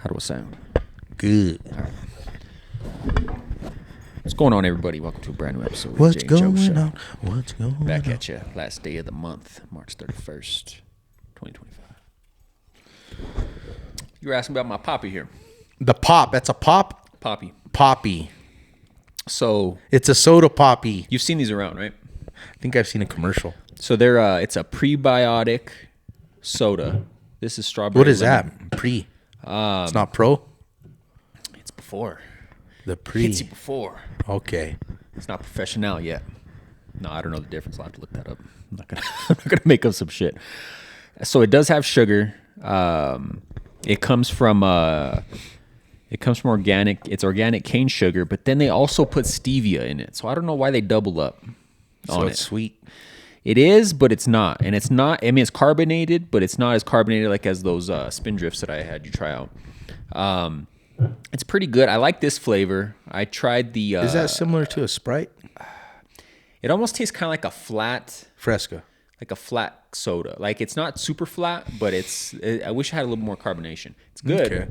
How do it sound? Good. What's going on, everybody? Welcome to a brand new episode of What's Jay and Joe going Show. on? What's going Back on? at you. Last day of the month, March 31st, 2025. You were asking about my poppy here. The pop. That's a pop? Poppy. Poppy. So It's a soda poppy. you've seen these around, right? I think I've seen a commercial. So they're it's a prebiotic soda. This is strawberry. What is lemon. that? Pre. It's not pro? It's before. The pre. It's before. Okay. It's not professional yet. No, I don't know the difference. I'll have to look that up. I'm not gonna make up some shit. So it does have sugar. It comes from organic. It's organic cane sugar, but then they also put stevia in it. So I don't know why they double up So on it's it. sweet. It is, but it's not. And it's not. I mean, it's carbonated, but it's not as carbonated like as those spin drifts that I had you try out. It's pretty good. I like this flavor. I tried the. Is that similar to a Sprite? It almost tastes kind of like a flat. Fresca. Like a flat soda. Like it's not super flat, but I wish I had a little more carbonation. It's good. Okay.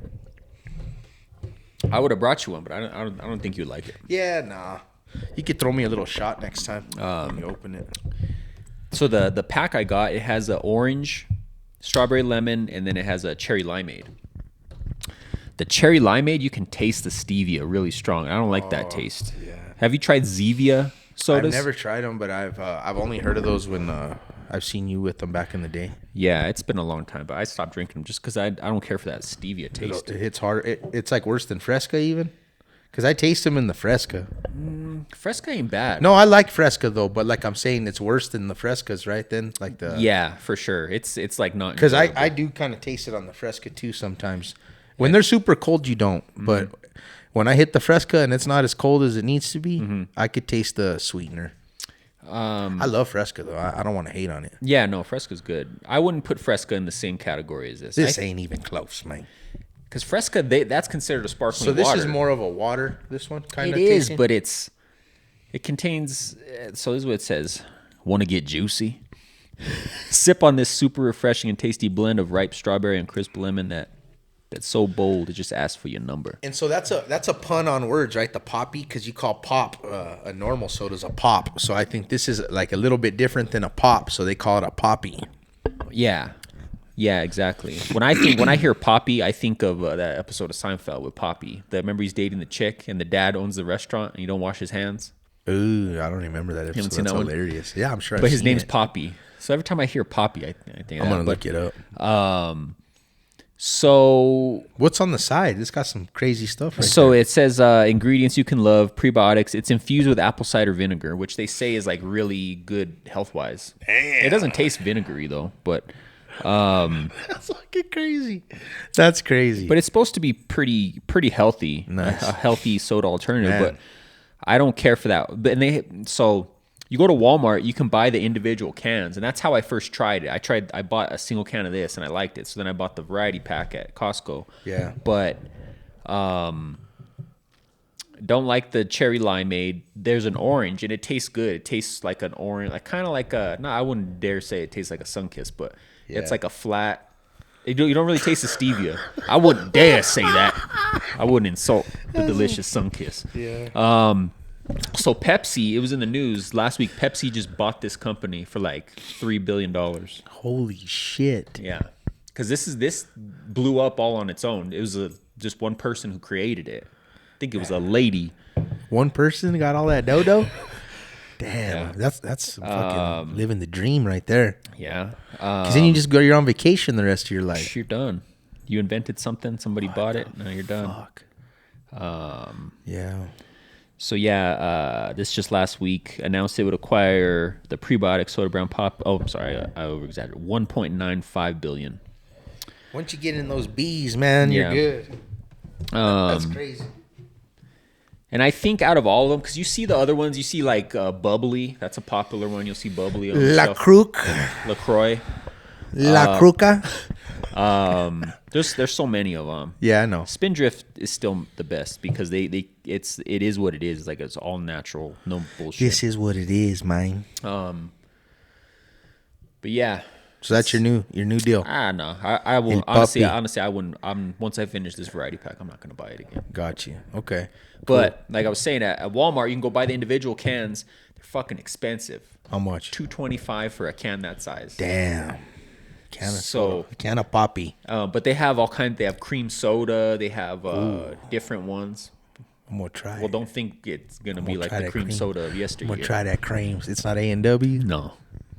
I would have brought you one, but I don't think you'd like it. Yeah, nah. You could throw me a little shot next time. Let me open it. So the pack I got, it has a orange, strawberry lemon, and then it has a cherry limeade. The cherry limeade, you can taste the stevia really strong. I don't like that taste. yeah. Have you tried Zevia sodas? I've never tried them, but I've only heard of those when I've seen you with them back in the day. Yeah, it's been a long time, but I stopped drinking them just because I don't care for that stevia taste. It hits hard. It's like worse than Fresca even. Because I taste them in the Fresca. Fresca ain't bad. No, I like Fresca though, but like I'm saying, it's worse than the Frescas, right? Then like the Yeah, for sure. It's like not because enjoyable. I do kind of taste it on the Fresca too sometimes. When they're super cold, you don't. But when I hit the Fresca and it's not as cold as it needs to be, I could taste the sweetener. I love Fresca though. I don't want to hate on it. Yeah, no, Fresca's good. I wouldn't put Fresca in the same category as this. This ain't even close, man. Because Fresca, that's considered a sparkling So this water. is more of a water. This one kind It of. is, but it contains. So this is what it says. Want to get juicy? Sip on this super refreshing and tasty blend of ripe strawberry and crisp lemon that's so bold it just asks for your number. And so that's a pun on words, right? The poppy, because you call pop a normal soda's a pop. So I think this is like a little bit different than a pop. So they call it a poppy. Yeah, exactly. When I hear Poppy, I think of that episode of Seinfeld with Poppy. Remember he's dating the chick and the dad owns the restaurant and you don't wash his hands. Ooh, I don't remember that episode. seen That's that one? hilarious. Yeah, I'm sure. But his name's Poppy. So every time I hear Poppy, I think I'm gonna that. look it up. So What's on the side? It's got some crazy stuff. Right So there. it says ingredients you can love, prebiotics. It's infused with apple cider vinegar, which they say is like really good health wise. It doesn't taste vinegary though, but That's fucking crazy. That's crazy. it's supposed to be pretty healthy, Nice. a healthy soda alternative. Man. But I don't care for that. But so you go to Walmart, you can buy the individual cans, and that's how I first tried it. I bought a single can of this, and I liked it. So then I bought the variety pack at Costco. Yeah. But don't like the cherry limeade. There's an orange, and it tastes good. It tastes like an orange, like kind of like a. No, I wouldn't dare say it tastes like a Sunkist, but it's Yeah. like a flat. You don't really taste the stevia. I wouldn't dare say that. I wouldn't insult the delicious Sunkist. yeah. So Pepsi, it was in the news last week. Pepsi just bought this company for like $3 billion. Holy shit. Yeah, because this blew up all on its own. It was just one person who created it. I think it was a lady. One person got all that dodo. Yeah. Damn, that's fucking living the dream right there. Yeah, Because then you just you're on vacation the rest of your life. you're done. You invented something. Somebody bought it. Now you're done. Fuck. Yeah. So yeah, this just last week announced it would acquire the prebiotic soda brown pop. Oh, I'm sorry, I over exaggerated. $1.95 billion. Once you get in those bees, man, Yeah. you're good. That's crazy. And I think out of all of them, because you see the other ones, you see like Bubbly. That's a popular one. You'll see Bubbly on La stuff. Crook. LaCroix. La Cruca. There's so many of them. Yeah, I know. Spindrift is still the best because it is what it is. Like it's all natural, no bullshit. This is what it is, man. But yeah, So that's your new deal. No, I will El honestly. Papi. Honestly, I wouldn't. Once I finish this variety pack, I'm not gonna buy it again. Got you. Okay. But like I was saying, at Walmart, you can go buy the individual cans. They're fucking expensive. How much? $2.25 for a can that size. Damn. So Can of Poppy. but they have all kinds. They have cream soda. They have different ones. I'm gonna try. Well, don't think it's gonna be like try the that cream cream. soda of I'm yesteryear. gonna try that creams. It's not A&W. No,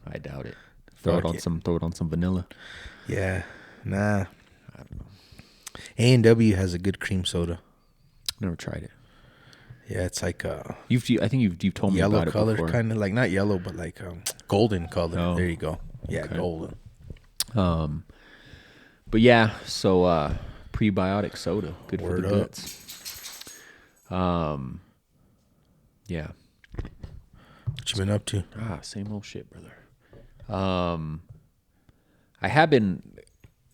I doubt it. Throw it on some vanilla. Yeah. Nah. A&W has a good cream soda. Never tried it. Yeah, it's like I think you've told me yellow about it color, before. kind of like not yellow, but like golden color. Oh. There you go. Yeah, Okay. golden. But yeah, so prebiotic soda, good for Word the up. guts. Yeah. What you been up to? Same old shit, brother. I have been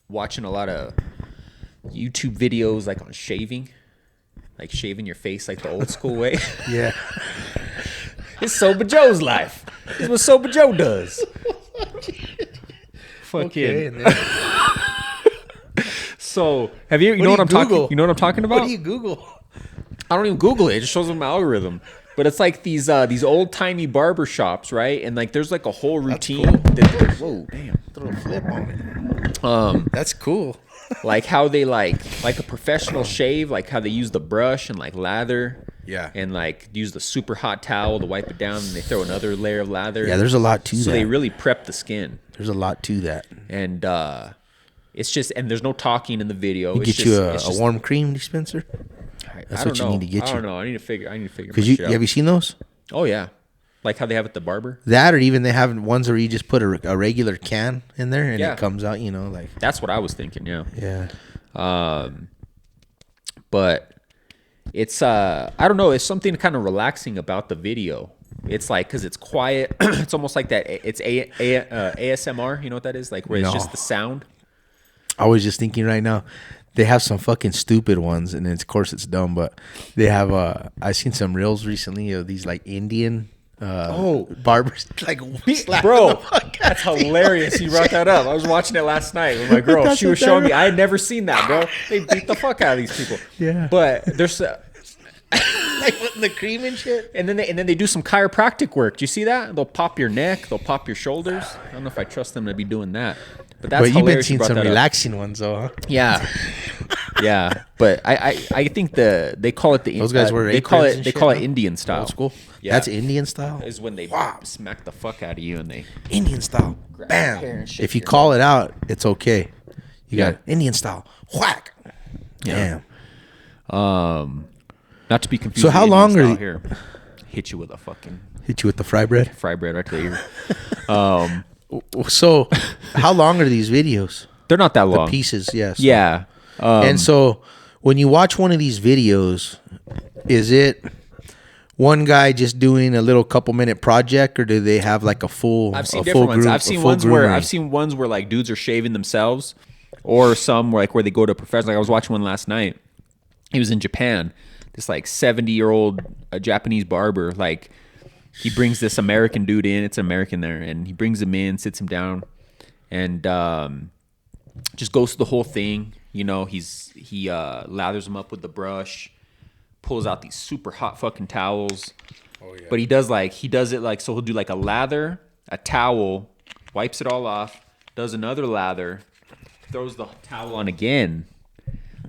watching a lot of YouTube videos like on shaving, like shaving your face like the old school way. Yeah. It's Sober Joe's life. This is what Sober Joe does. Fucking. So, have you know what I'm talking? You know what I'm talking about? What do you Google? I don't even Google it. It just shows on my algorithm. But it's like these old timey barber shops, right? And like there's like a whole routine. Whoa, damn! Throw a flip on it. That's cool. Like how they like a professional shave, like how they use the brush and like lather. Yeah. And like use the super hot towel to wipe it down, and they throw another layer of lather. Yeah, there's a lot to that. So they really prep the skin. There's a lot to that. And it's just, and there's no talking in the video. You get you a warm cream dispenser. That's what you need to get you. I don't know. I need to figure. Because have you seen those? Oh yeah, like how they have at the barber. That, or even they have ones where you just put a regular can in there and Yeah. it comes out. You know, like That's what I was thinking. Yeah. yeah. But it's I don't know. It's something kind of relaxing about the video. It's like because it's quiet. It's almost like that. It's ASMR. You know what that is? Like where it's No. just the sound. I was just thinking right now, they have some fucking stupid ones, and of course it's dumb, but they have. I seen some reels recently of these like Indian barbers, like slapping Bro, the fuck out that's of people. hilarious. You brought that up. I was watching it last night with my girl. That's She was what showing me. they're- I had never seen that, bro. They beat the fuck out of these people. Yeah. But there's Like putting the cream and shit. and then they do some chiropractic work. Do you see that? They'll pop your neck. They'll pop your shoulders. I don't know if I trust them to be doing that. But that's But you've been hilarious. seeing brought some that up. relaxing ones though, huh? Yeah. Yeah, but I think they call it the Those guys wear they call aprons it and they shit, call it huh? Indian style. Old school. Yeah. That's Indian style. Is when they smack the fuck out of you and they Indian style. Grab your hair Bam. and shake If you your call it out, it's okay. You Yeah. got Indian style. Whack. Yeah. Damn. not to be confused. So with how Indian long are style you- here? Hit you with a fucking Hit you with the fry bread. fry bread right to the ear. So, how long are these videos? They're not that The long. pieces, yes. Yeah. And so, when you watch one of these videos, is it one guy just doing a little couple minute project, or do they have like a full? I've seen a different full ones. groom- I've a seen full ones where groomery? like dudes are shaving themselves, or some where they go to a professional. Like I was watching one last night. He was in Japan. This like 70-year-old Japanese barber. Like he brings this American dude in. It's an American there, and he brings him in, sits him down, and just goes through the whole thing. You know, he lathers him up with the brush, pulls out these super hot fucking towels. Oh, yeah. But he does it like, so he'll do like a lather, a towel, wipes it all off, does another lather, throws the towel on again.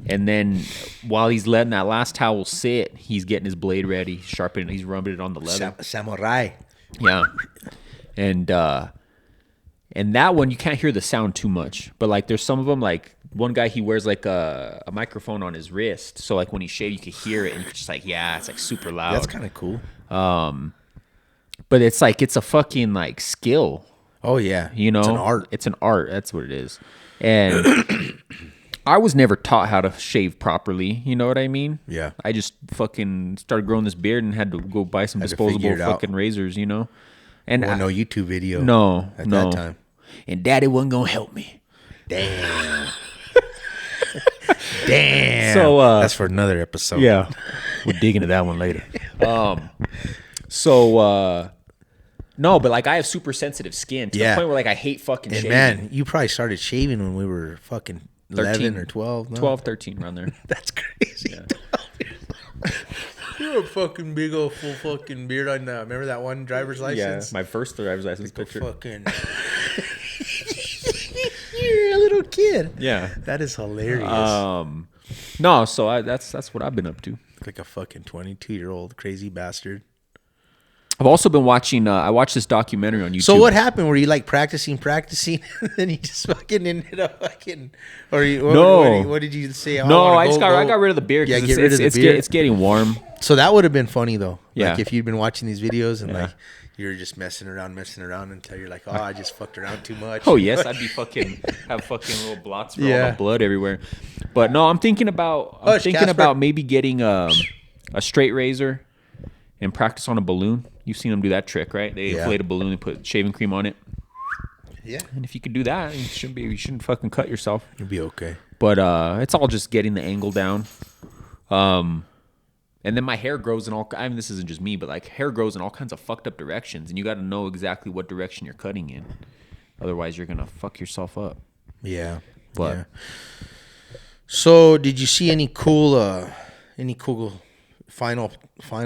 And then while he's letting that last towel sit, he's getting his blade ready, sharpening, he's rubbing it on the leather. Samurai. Yeah. And that one, you can't hear the sound too much. But like there's some of them, like one guy, he wears like a microphone on his wrist. So like when he shaves, you can hear it. And it's just like, yeah, it's like super loud. That's kind of cool. But it's like, it's a fucking like skill. Oh yeah, You know, it's an art. It's an art. That's what it is. And I was never taught how to shave properly. You know what I mean? Yeah. I just fucking started growing this beard and had to go buy some Had to figure disposable it out. fucking razors. You know, and Well, no YouTube video. no, at no. that time. And Daddy wasn't gonna help me. Damn. Damn. So, that's for another episode. Yeah, we'll dig into that one later. So No, but like I have super sensitive skin to the Yeah. point where like I hate fucking And shaving. man, you probably started shaving when we were fucking 11 or 12. No? 12, 13 around there. That's crazy. You have a fucking big old full fucking beard on that. Remember that one driver's license? My first driver's license picture. Fucking. You're a little kid. Yeah. That is hilarious. No, so that's what I've been up to. Like a fucking 22-year-old crazy bastard. I've also been watching. I watched this documentary on YouTube. So what happened? Were you like practicing, and then you just fucking ended up fucking, or you, what did you say? No, I got rid of the beard. Yeah, Yeah, get rid of the beard. It's getting warm. So that would have been funny though. Yeah. Like if you'd been watching these videos and Yeah. like you're just messing around until you're like, oh, I just fucked around too much. Oh yes, I'd be fucking have fucking little blots for all Yeah. the blood everywhere. But no, I'm thinking about Casper. maybe getting a straight razor and practice on a balloon. You've seen them do that trick, right? They Yeah. inflate a balloon and put shaving cream on it. Yeah, And if you could do that, you shouldn't fucking cut yourself. you'll be okay. But it's all just getting the angle down. And then my hair grows in all. I mean, this isn't just me, but like hair grows in all kinds of fucked up directions, and you got to know exactly what direction you're cutting in. Otherwise, you're gonna fuck yourself up. Yeah, But- yeah. So did you see any cool final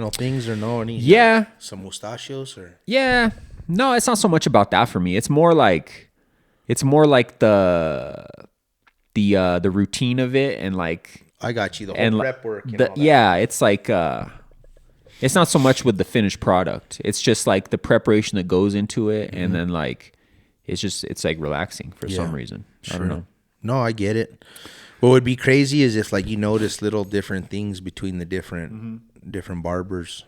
things or no? Any Yeah. some mustachios or Yeah. No, it's not so much about that for me. It's more like the routine of it and like I got you the whole and prep work. And the, all that. yeah, it's like it's not so much with the finished product. It's just like the preparation that goes into it, and then like it's like relaxing for some reason. I don't know. No, I get it. What would be crazy is if like you notice little different things between the different barbers.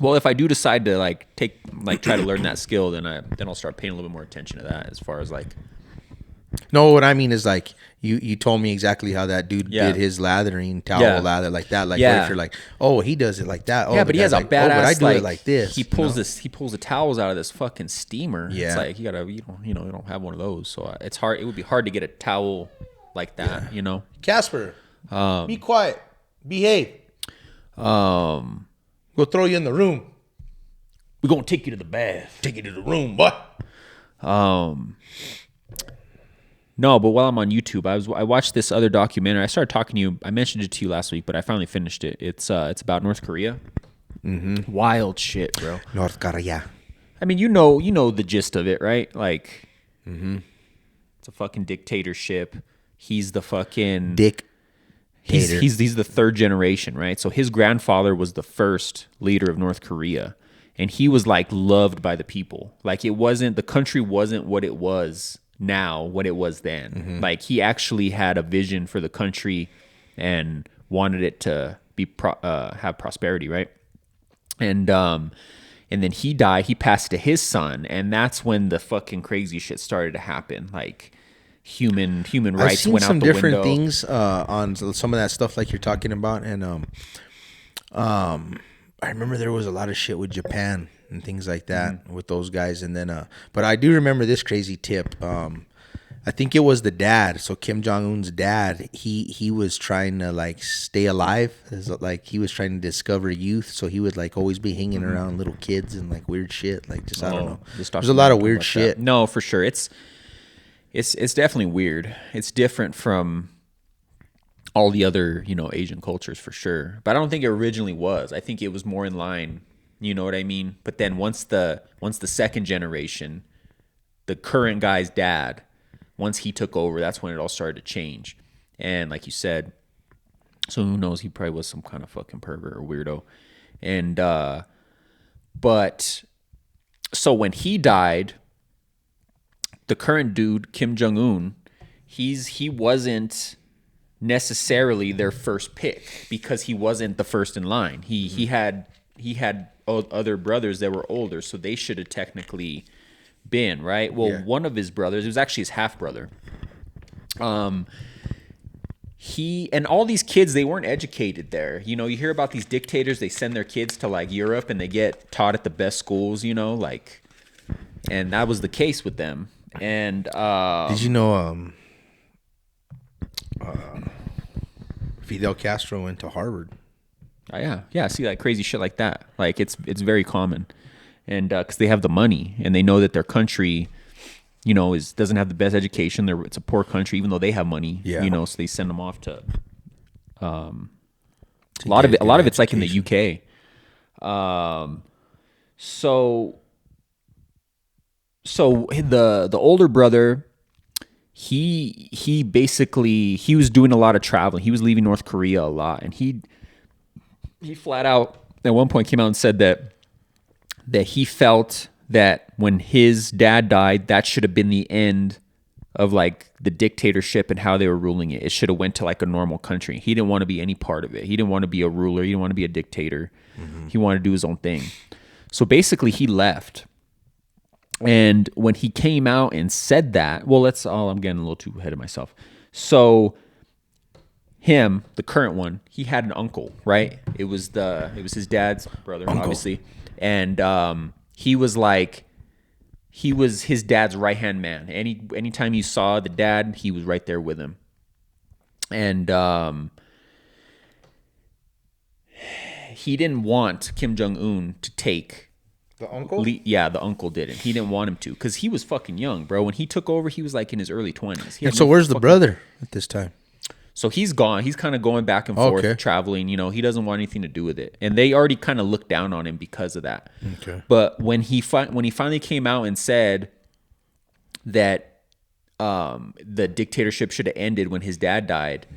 Well, if I do decide to try to learn that skill, then I'll start paying a little bit more attention to that. As far as like, No, what I mean is like you told me exactly how that dude Yeah. did his lathering, towel Yeah. lather like that. Like Yeah. what if you're like, oh, he does it like that. Oh, yeah, the but he guy's has a like, badass. but I do it like this. He pulls he pulls the towels out of this fucking steamer. Yeah. It's like you don't have one of those, so it's hard. It would be hard to get a towel like that. You know. Casper, be quiet, behave. We'll throw you in the room. We're gonna take you to the bath. Take you to the room, boy. No, but while I'm on YouTube, I watched this other documentary. I started talking to you. I mentioned it to you last week, but I finally finished it. It's about North Korea. Mm-hmm. Wild shit, bro. North Korea. I mean, you know the gist of it, right? Like, it's a fucking dictatorship. He's the fucking Dick. he's the third generation, right? So his grandfather was the first leader of North Korea, and he was like loved by the people. Like the country wasn't what it was now, what it was then. Like he actually had a vision for the country and wanted it to be have prosperity, right? And then he died. He passed to his son, and that's when the fucking crazy shit started to happen. Like human I've rights seen went out some the different window. things on some of that stuff like you're talking about, and I remember there was a lot of shit with Japan and things like that with those guys, and then but I do remember this crazy tip. I think it was the dad. So Kim Jong-un's dad, he was trying to like stay alive. Like he was trying to discover youth. So he would like always be hanging around little kids and like weird shit. Like just I don't know. There's a lot of weird shit. No, for sure. It's definitely weird. It's different from all the other, Asian cultures for sure. But I don't think it originally was. I think it was more in line. You know what I mean? But then once the second generation, the current guy's dad, once he took over, that's when it all started to change. And like you said, so who knows? He probably was some kind of fucking pervert or weirdo. And but so when he died, the current dude, Kim Jong-un, he wasn't necessarily their first pick because he wasn't the first in line. He had other brothers that were older, so they should have technically been, right? Well, one of his brothers, it was actually his half brother. He and all these kids, they weren't educated there. You hear about these dictators, they send their kids to like Europe and they get taught at the best schools, like, and that was the case with them. And Did you know Fidel Castro went to Harvard? yeah, see like crazy shit like that. Like it's very common. and because they have the money and they know that their country, doesn't have the best education. It's a poor country, even though they have money. Yeah. So they send them off to. A lot of it's like in the UK. So the older brother, he basically he was doing a lot of traveling. He was leaving North Korea a lot, and he flat out at one point came out and said that he felt that when his dad died, that should have been the end of like the dictatorship and how they were ruling it. It should have went to like a normal country. He didn't want to be any part of it. He didn't want to be a ruler. He didn't want to be a dictator. He wanted to do his own thing. So basically he left. And when he came out and said that, I'm getting a little too ahead of myself. So him, the current one, he had an uncle, right? It was his dad's brother, obviously. And he was his dad's right-hand man. Anytime you saw the dad, he was right there with him. And he didn't want Kim Jong-un to take... The uncle? Yeah, the uncle didn't. He didn't want him to because he was fucking young, bro. When he took over, he was like in his early 20s. And so where's the brother at this time? So he's gone. He's kind of going back and forth, traveling. He doesn't want anything to do with it. And they already kind of looked down on him because of that. Okay. But when he finally came out and said that the dictatorship should have ended when his dad died,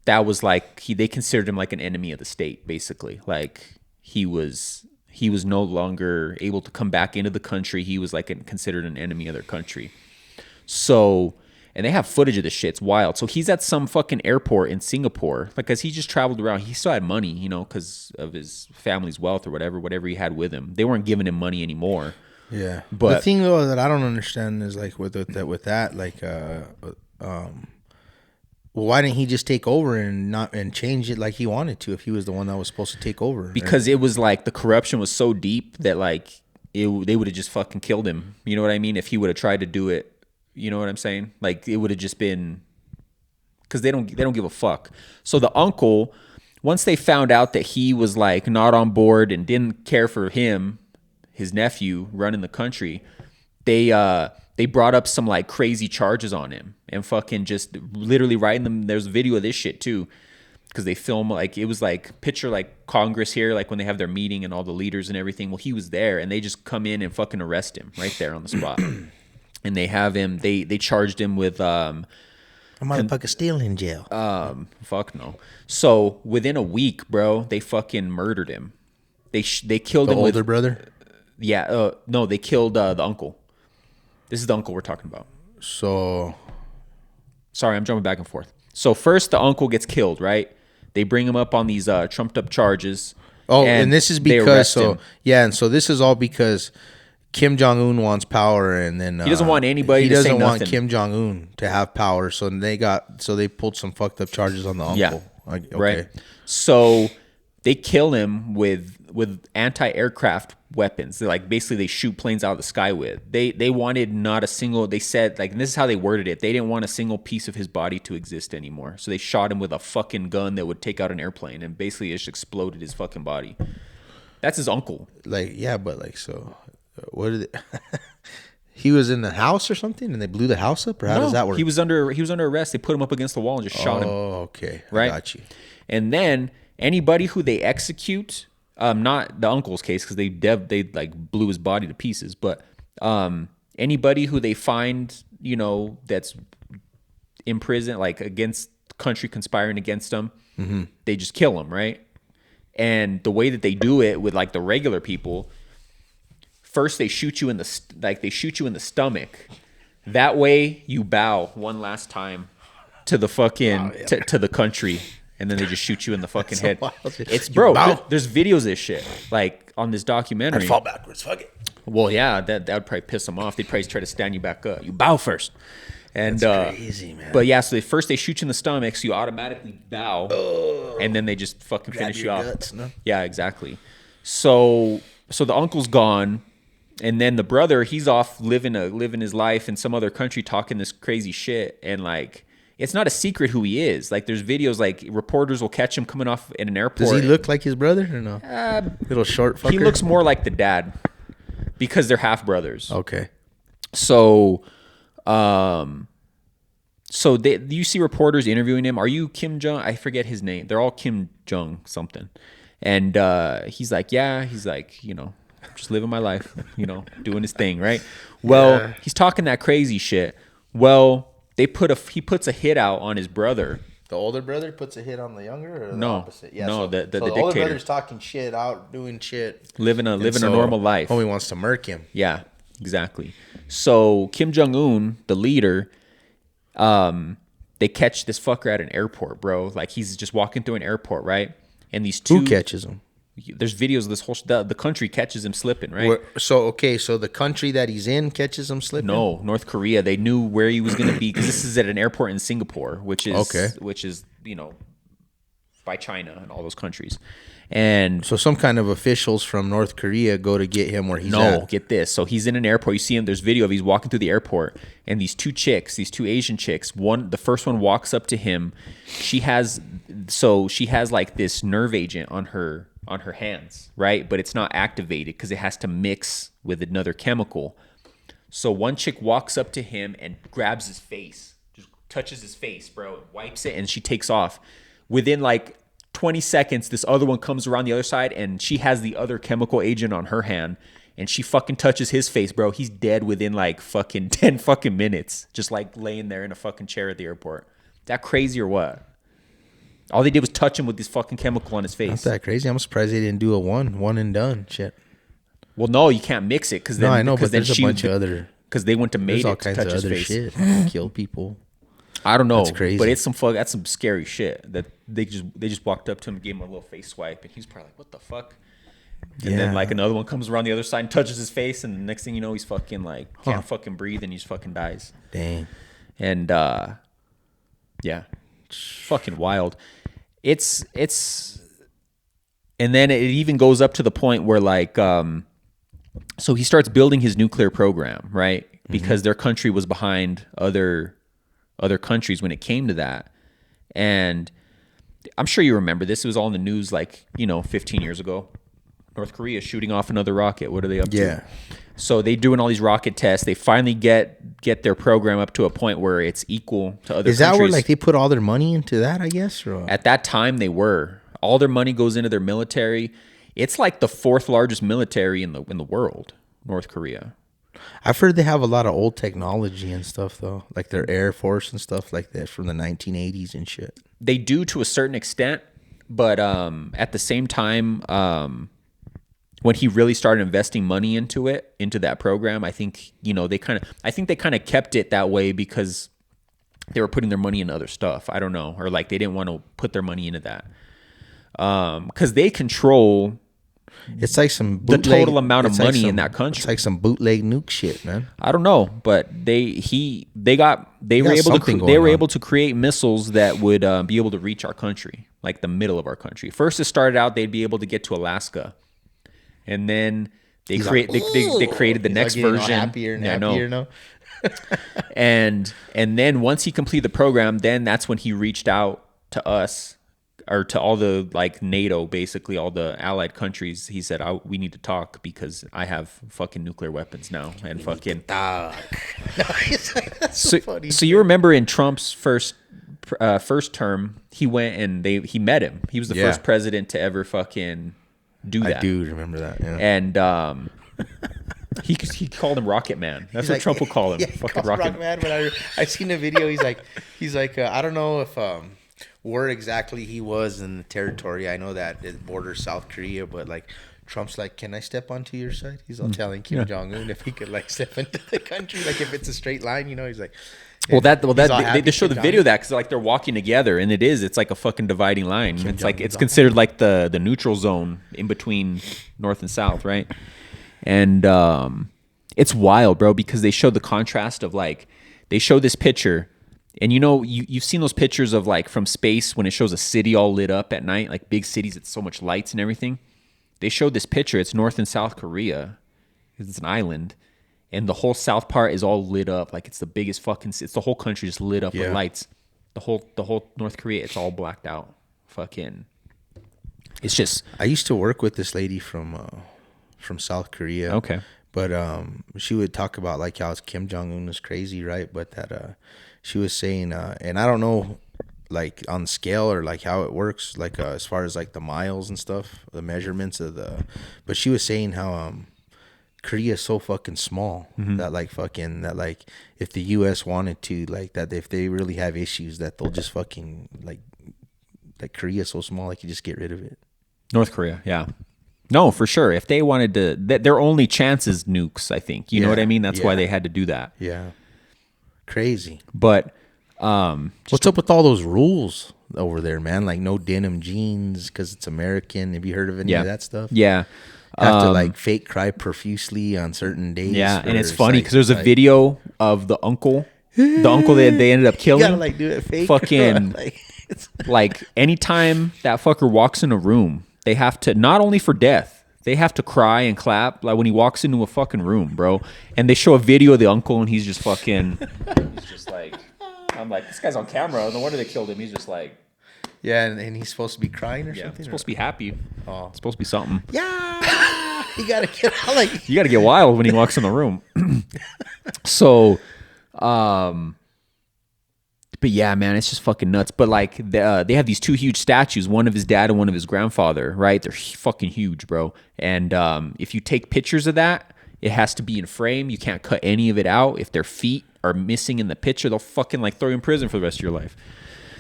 that was like they considered him like an enemy of the state, basically. Like he was no longer able to come back into the country. He was like considered an enemy of their country. So, and they have footage of this shit. It's wild. So he's at some fucking airport in Singapore, like, cause he just traveled around. He still had money, cause of his family's wealth or whatever he had with him. They weren't giving him money anymore. Yeah. But the thing though that I don't understand is like with that, like, why didn't he just take over and change it like he wanted to if he was the one that was supposed to take over? Because it was like the corruption was so deep that like they would have just fucking killed him. You know what I mean? If he would have tried to do it, you know what I'm saying? Like it would have just been because they don't give a fuck. So the uncle, once they found out that he was like not on board and didn't care for him, his nephew running the country, they brought up some like crazy charges on him and fucking just literally writing them. There's a video of this shit too, because they film like it was like picture like Congress here, like when they have their meeting and all the leaders and everything. Well, he was there and they just come in and fucking arrest him right there on the spot. And they have him. They charged him with a motherfucker still in jail. Fuck no. So within a week, bro, they fucking murdered him. They killed him. The older brother. Yeah. No, they killed the uncle. This is the uncle we're talking about. So, sorry, I'm jumping back and forth. So first, the uncle gets killed, right? They bring him up on these trumped up charges. Oh, and this is because and so this is all because Kim Jong Un wants power, and then he doesn't want anybody. He to doesn't say want nothing. Kim Jong Un to have power, so they pulled some fucked up charges on the uncle. Yeah, okay. Right. So they kill him with anti-aircraft weapons. They're like basically they shoot planes out of the sky with. They wanted not a single. They said like, and this is how they worded it. They didn't want a single piece of his body to exist anymore. So they shot him with a fucking gun that would take out an airplane, and basically it just exploded his fucking body. That's his uncle. Like yeah, but like so, what did it? He was in the house or something, and they blew the house up, or how does that work? He was under arrest. They put him up against the wall and just shot him. Oh, okay, right. I got you. And then anybody who they execute, not the uncle's case because they like blew his body to pieces, but anybody who they find, that's in prison, like against country conspiring against them, they just kill them, right? And the way that they do it with like the regular people, first they shoot you in the stomach. That way you bow one last time to the fucking to the country. And then they just shoot you in the fucking head. It's bro. There's videos of this shit like on this documentary. I fall backwards. Fuck it. Well, yeah, that would probably piss them off. They'd probably try to stand you back up. You bow first. And that's crazy, man. But yeah, so first they shoot you in the stomach, so you automatically bow, and then they just fucking finish you off. Guts, no? Yeah, exactly. So the uncle's gone, and then the brother, he's off living his life in some other country, talking this crazy shit, and like. it's not a secret who he is. Like there's videos like reporters will catch him coming off in an airport. Does he look like his brother or no? Little short fucker. He looks more like the dad because they're half brothers. Okay. So, you see reporters interviewing him. Are you Kim Jong? I forget his name. They're all Kim Jong something. And he's like, yeah. He's like, just living my life, doing his thing, right? Well, he's talking that crazy shit. Well, he puts a hit out on his brother. The older brother puts a hit on the younger, or the No, opposite? Yeah, no, so the older dictator. brother's talking shit, out doing shit, living a normal life. Homie wants to murk him. Yeah, exactly. So Kim Jong Un, the leader, they catch this fucker at an airport, bro. Like he's just walking through an airport, right? And these two Who catches him? There's videos of this whole the country catches him slipping, right? So the country that he's in catches him slipping. No, North Korea. They knew where he was going to be because this is at an airport in Singapore, which is by China and all those countries. And so some kind of officials from North Korea go to get him where he's at. No, get this. So he's in an airport. You see him. There's video of he's walking through the airport, and these two Asian chicks. The first one walks up to him. She has like this nerve agent on her hands, right? But it's not activated because it has to mix with another chemical. So one chick walks up to him and grabs his face, just touches his face, bro, wipes it, and she takes off. Within like 20 seconds, this other one comes around the other side, and she has the other chemical agent on her hand, and she fucking touches his face, bro. He's dead within like fucking 10 fucking minutes, just like laying there in a fucking chair at the airport. That crazy or what? All they did was touch him with this fucking chemical on his face. Not that crazy. I'm surprised they didn't do a one and done shit. Well, no, you can't mix it because then I know, but there's a bunch of other because they went to made it to touch his face. Shit. Kill people. I don't know, that's crazy. But that's some scary shit. That they just walked up to him, gave him a little face swipe, and he's probably like, "What the fuck?" And then like another one comes around the other side and touches his face, and the next thing you know, he's fucking like can't fucking breathe, and he just fucking dies. Dang. And yeah, fucking wild. It's and then it even goes up to the point where like so he starts building his nuclear program, right? Because their country was behind other countries when it came to that. And I'm sure you remember this. It was all in the news like, 15 years ago. North Korea shooting off another rocket. What are they up to? Yeah. So they doing all these rocket tests. They finally get their program up to a point where it's equal to other countries. Is that where like they put all their money into that, I guess? Or? At that time they were. All their money goes into their military. It's like the fourth largest military in the world, North Korea. I've heard they have a lot of old technology and stuff though, like their Air Force and stuff like that from the 1980s and shit. They do to a certain extent, but at the same time, when he really started investing money into that program, I think they kind of kept it that way because they were putting their money in other stuff. I don't know, or like they didn't want to put their money into that because they control. It's like some bootleg, the total amount of money in that country. It's like some bootleg nuke shit, man. I don't know, but they were able to create missiles that would be able to reach our country, like the middle of our country. First, it started out they'd be able to get to Alaska, and then they created the next version. Happier and happier, no? and then once he completed the program, then that's when he reached out to us. Or to all the like NATO, basically all the allied countries, he said, "We need to talk because I have fucking nuclear weapons now." And fucking. So funny. So you remember in Trump's first term, he went and he met him. He was the first president to ever fucking do that. I do remember that. Yeah. And he called him Rocket Man. That's what Trump will call him. Yeah, fucking Rocket Man. But I seen the video. He's like I don't know if. Where exactly he was in the territory. I know that it borders South Korea, but like Trump's like, "Can I step onto your side?" He's all telling Kim Jong Un if he could like step into the country, like if it's a straight line, he's like. They show the video of that because like they're walking together, and it's like a fucking dividing line. It's considered like the neutral zone in between North and South, right? And it's wild, bro, because they show the contrast of like they show this picture. And you've seen those pictures of like from space when it shows a city all lit up at night, like big cities, it's so much lights and everything. They showed this picture. It's North and South Korea. It's an island, and the whole south part is all lit up, like it's the biggest it's the whole country just lit up with lights. The whole North Korea, it's all blacked out. Fucking, it's just I used to work with this lady from South Korea. okay. But she would talk about like how Kim Jong Un was crazy, right? But that she was saying, and I don't know, like on scale or like how it works, like as far as like the miles and stuff, the measurements of the. But she was saying how Korea is so fucking small that like if the U.S. wanted to, like that if they really have issues, that they'll just fucking like Korea's so small, like you just get rid of it. North Korea, yeah. No, for sure. If they wanted to, their only chance is nukes, I think. You know what I mean? That's why they had to do that. Yeah. Crazy. But what's up with all those rules over there, man? Like no denim jeans because it's American. Have you heard of any of that stuff? Yeah. Have to like fake cry profusely on certain days. Yeah, and it's funny because there's a video of the uncle that they ended up killing. You gotta like do it fake. Fucking like anytime that fucker walks in a room, they have to, not only for death, they have to cry and clap like when he walks into a fucking room, bro. And they show a video of the uncle and he's just fucking, he's just like, I'm like, this guy's on camera. No wonder they killed him. He's just like, yeah, and he's supposed to be crying or something. He's supposed to be happy. Oh, it's supposed to be something. Yeah, you gotta get like you gotta get wild when he walks in the room. So, but yeah, man, it's just fucking nuts. But like, they have these two huge statues, one of his dad and one of his grandfather, right? They're fucking huge, bro. And if you take pictures of that, it has to be in frame. You can't cut any of it out. If their feet are missing in the picture, they'll fucking like throw you in prison for the rest of your life.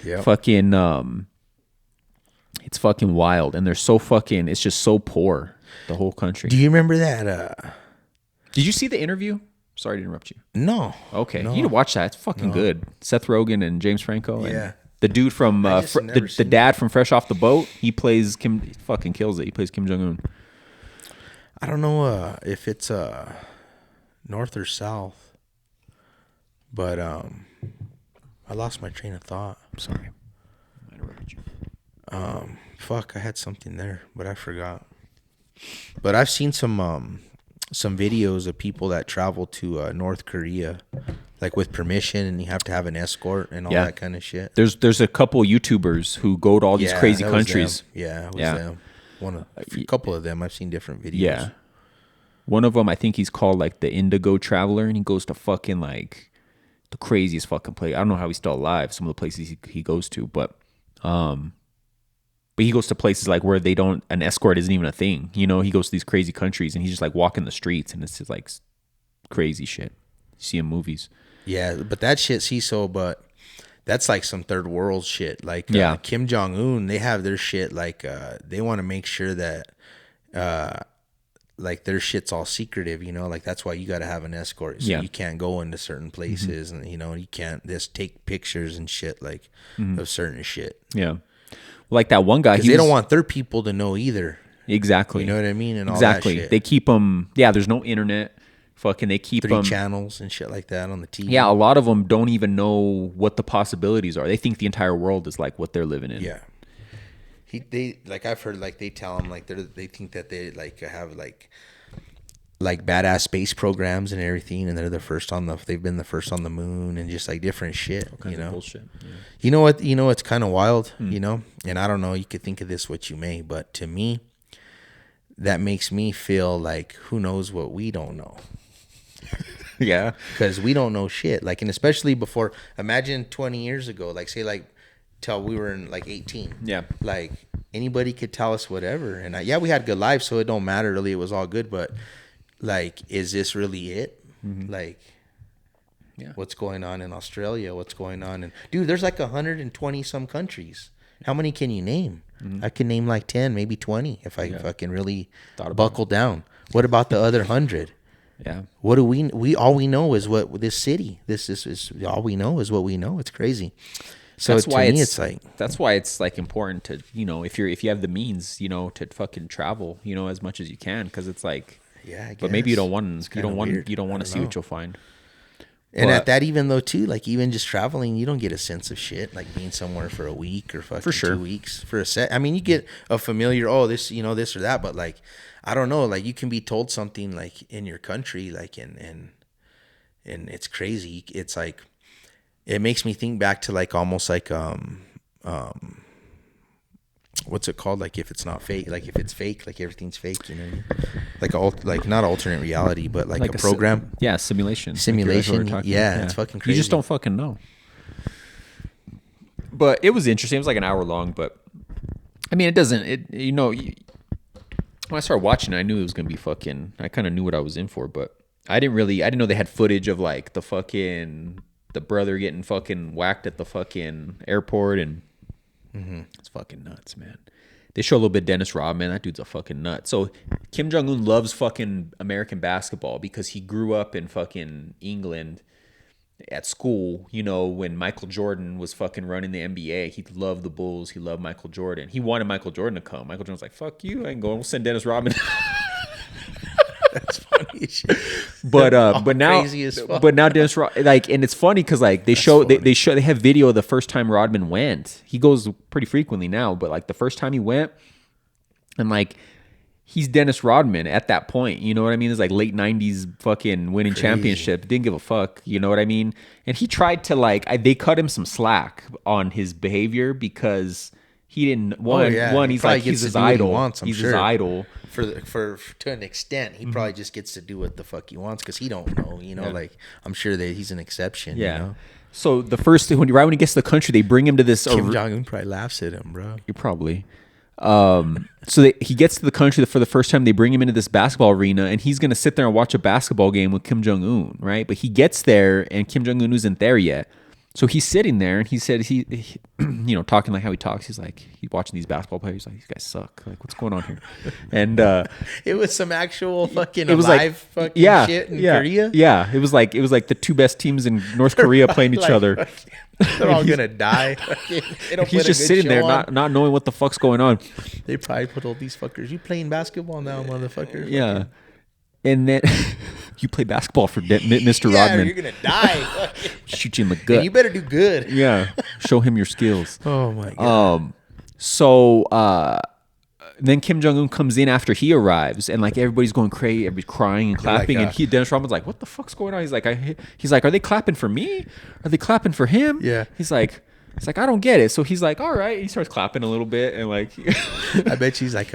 Yeah. Fucking, it's fucking wild. And they're so fucking, it's just so poor, the whole country. Do you remember that? Did you see the interview? Sorry to interrupt you. No. Okay. No. You need to watch that. It's fucking good. Seth Rogen and James Franco. Yeah. And the dude from, the dad from Fresh Off the Boat, he plays Kim, he fucking kills it. He plays Kim Jong-un. I don't know if it's north or south, but I lost my train of thought. I'm sorry. I interrupted you. Fuck, I had something there, but I forgot. But I've seen some videos of people that travel to North Korea, like with permission, and you have to have an escort and all that kind of shit. There's a couple YouTubers who go to all these crazy countries. Yeah, it was them. A couple of them. I've seen different videos. Yeah. One of them, I think he's called like the Indigo Traveler, and he goes to fucking like the craziest fucking place. I don't know how he's still alive. Some of the places he goes to, but he goes to places like where an escort isn't even a thing. You know, he goes to these crazy countries and he's just like walking the streets and it's just like crazy shit. You see in movies. Yeah, but that shit, but that's like some third world shit. Like Kim Jong-un, they have their shit like they want to make sure that like their shit's all secretive, you know, like that's why you got to have an escort. So you can't go into certain places and, you know, you can't just take pictures and shit like of certain shit. Yeah. Like that one guy, they don't want their people to know either. Exactly. You know what I mean? And all that shit. They keep them. Yeah, there's no internet. Fucking, they keep 3 channels and shit like that on the TV. Yeah, a lot of them don't even know what the possibilities are. They think the entire world is like what they're living in. Yeah. They like I've heard like they tell them like they think that they like have like badass space programs and everything, and they've been the first on the moon and just like different shit, you know. Bullshit. Yeah. You know what? You know it's kind of wild, you know. And I don't know. You could think of this what you may, but to me, that makes me feel like who knows what we don't know. Yeah, because we don't know shit. Like, and especially before. Imagine 20 years ago. Like, say like till we were in like 18. Yeah. Like anybody could tell us whatever, and we had good lives, so it don't matter really. It was all good, but. Like, is this really it? Like, what's going on in Australia? What's going on in... Dude, there's like 120 some countries. How many can you name? I can name like 10, maybe 20 if I fucking really buckle down. What about the other 100? Yeah. What do we all we know is what this city. This is all we know is what we know. It's crazy. So that's why it's like that's why it's like important to, you know, if you have the means, you know, to fucking travel, you know, as much as you can, because it's like. Yeah, I guess. But maybe you don't want to see what you'll find. And at that, even though too, like even just traveling, you don't get a sense of shit. Like being somewhere for a week or fucking 2 weeks for a set. I mean, you get a familiar, this, you know, this or that. But like, I don't know. Like you can be told something like in your country, like and it's crazy. It's like it makes me think back to like almost like what's it called? Like if it's not fake, like if it's fake, like everything's fake, you know, like not alternate reality, but like a program. Simulation. Simulation. Like yeah, it's fucking crazy. You just don't fucking know. But it was interesting. It was like an hour long, but I mean, when I started watching it, I knew it was going to be fucking, I kind of knew what I was in for, but I didn't know they had footage of like the brother getting fucking whacked at the fucking airport, and it's fucking nuts, man. They show a little bit of Dennis Rodman. That dude's a fucking nut. So Kim Jong-un loves fucking American basketball because he grew up in fucking England at school. You know, when Michael Jordan was fucking running the NBA, he loved the Bulls. He loved Michael Jordan. He wanted Michael Jordan to come. Michael Jordan was like, fuck you, I ain't going. We'll send Dennis Rodman. That's funny as shit. But now Dennis like, and it's funny because like they have video of the first time Rodman went. He goes pretty frequently now, but like the first time he went, and like he's Dennis Rodman at that point. You know what I mean? It's like late 90s fucking winning championship. Didn't give a fuck. You know what I mean? And he tried to they cut him some slack on his behavior because he didn't he's his idol. He's his idol. To an extent, he probably just gets to do what the fuck he wants because he don't know, you know. Like I'm sure that he's an exception. Yeah. You know? So the first thing when he gets to the country, they bring him to this. Kim Jong Un probably laughs at him, bro. You probably. He gets to the country for the first time. They bring him into this basketball arena, and he's gonna sit there and watch a basketball game with Kim Jong Un, right? But he gets there, and Kim Jong Un isn't there yet. So he's sitting there, and he said he talking like how he talks. He's like, he's watching these basketball players. He's like, these guys suck. Like, what's going on here? And it was some actual fucking shit in Korea. Yeah, it was like the two best teams in North Korea playing each other. They're all gonna die. He's just sitting there, not knowing what the fuck's going on. They probably put all these fuckers. You playing basketball now, motherfucker? Yeah. Fucking. And then you play basketball for Mr. Rodman. You're gonna die. Shoot you in the gut. And you better do good. Yeah. Show him your skills. Oh my god. Then Kim Jong Un comes in after he arrives, and like everybody's going crazy, everybody's crying and clapping, and Dennis Rodman's like, "What the fuck's going on?" He's like, "Are they clapping for me? Are they clapping for him?" Yeah. He's like, "I don't get it." So he's like, "All right." He starts clapping a little bit, and like, I bet she's like,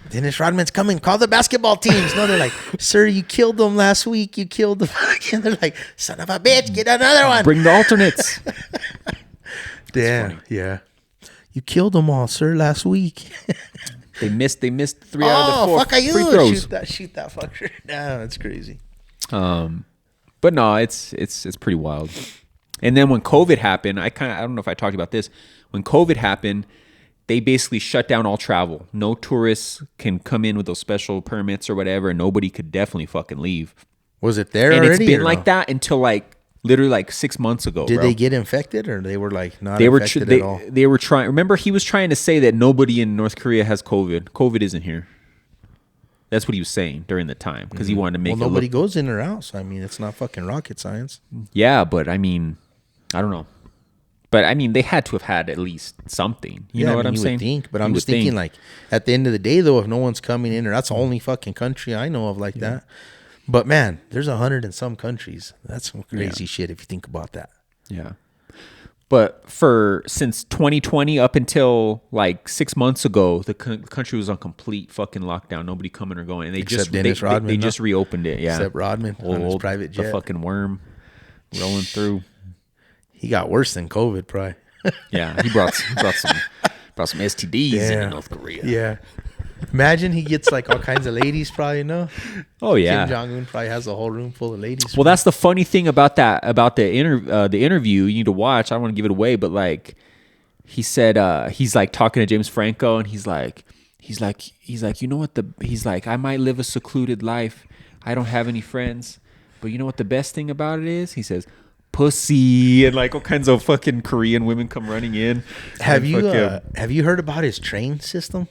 Dennis Rodman's coming. Call the basketball teams. No, they're like, sir, you killed them last week. You killed the fucking. They're like, son of a bitch, get another one. Bring the alternates. Damn, yeah. You killed them all, sir, last week. They missed 3 out of the 4 fuck you. free throws. Shoot that fucker. Nah, that's crazy. But no, it's pretty wild. And then when COVID happened, I don't know if I talked about this. When COVID happened, they basically shut down all travel. No tourists can come in with those special permits or whatever. And nobody could definitely fucking leave. Was it there and already? It's been like that until like literally like 6 months ago. Did they get infected or they were like not infected at all? They were trying. Remember, he was trying to say that nobody in North Korea has COVID. COVID isn't here. That's what he was saying during the time because he wanted to make nobody goes in or out. So I mean, it's not fucking rocket science. Yeah, but I mean, I don't know. But I mean, they had to have had at least something. You know what I'm saying? Would think, but I'm just thinking, like, at the end of the day, though, if no one's coming in, or that's the only fucking country I know of like that. But man, there's 100 and some countries. That's some crazy shit if you think about that. Yeah. But since 2020 up until like 6 months ago, the country was on complete fucking lockdown. Nobody coming or going, and they just reopened it. Yeah, except Rodman on his private jet, the fucking worm rolling through. He got worse than COVID, probably. Yeah, he brought some STDs into North Korea. Yeah. Imagine he gets like all kinds of ladies, probably, no? Oh yeah. Kim Jong Un probably has a whole room full of ladies. Well, that's the funny thing about the interview. You need to watch. I don't want to give it away, but like he said, he's like talking to James Franco, and he's like, you know what he's like, I might live a secluded life. I don't have any friends, but you know what the best thing about it is? He says, pussy, and like all kinds of fucking Korean women come running in. Have you heard about his train system?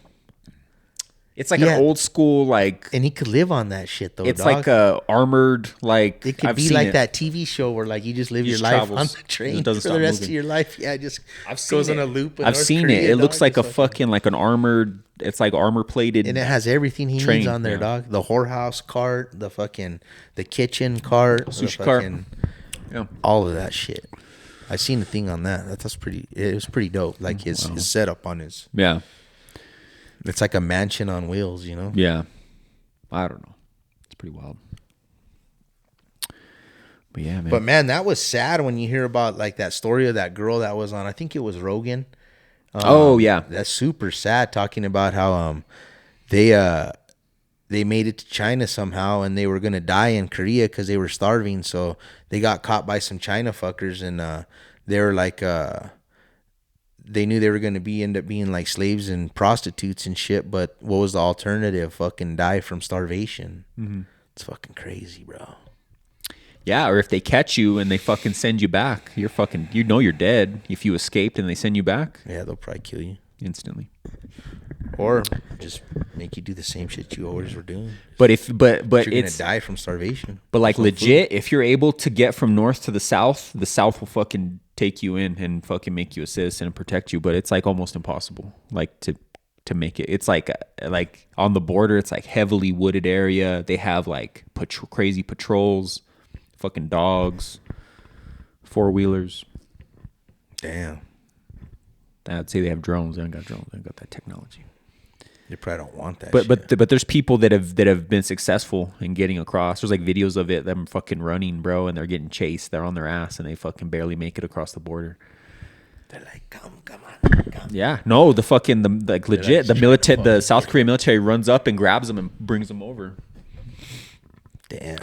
It's like an old school, like, and he could live on that shit though. It's like a armored, like, it could be like that TV show where like you just live your life on the train for the rest of your life. Yeah, just goes on a loop. I've seen it. It looks like a fucking like an armored. It's like armor plated, and it has everything he needs on there, dog. The whorehouse cart, the kitchen cart, sushi cart, all of that shit. I seen the thing on that. That's pretty. It was pretty dope. Like his setup on his. Yeah. It's like a mansion on wheels, you know. Yeah. I don't know. It's pretty wild. But yeah, man. But man, that was sad when you hear about like that story of that girl that was on. I think it was Rogan. Oh yeah, that's super sad. Talking about how they made it to China somehow, and they were gonna die in Korea because they were starving. So they got caught by some China fuckers, and they were like, they knew they were gonna end up being like slaves and prostitutes and shit. But what was the alternative? Fucking die from starvation. Mm-hmm. It's fucking crazy, bro. Yeah, or if they catch you and they fucking send you back, you're dead. If you escaped and they send you back, yeah, they'll probably kill you instantly. Or just make you do the same shit you always were doing. But you're it's gonna die from starvation. But like legit, if you're able to get from north to the South will fucking take you in and fucking make you a citizen and protect you. But it's like almost impossible, like to make it. It's like on the border. It's like heavily wooded area. They have like crazy patrols, fucking dogs, 4-wheelers. Damn. I'd say they have drones. They don't got drones. They don't got that technology. They probably don't want that. But there's people that have been successful in getting across. There's like videos of them fucking running, bro, and they're getting chased. They're on their ass and they fucking barely make it across the border. They're like, come on. Yeah, no, the South Korean military runs up and grabs them and brings them over. Damn.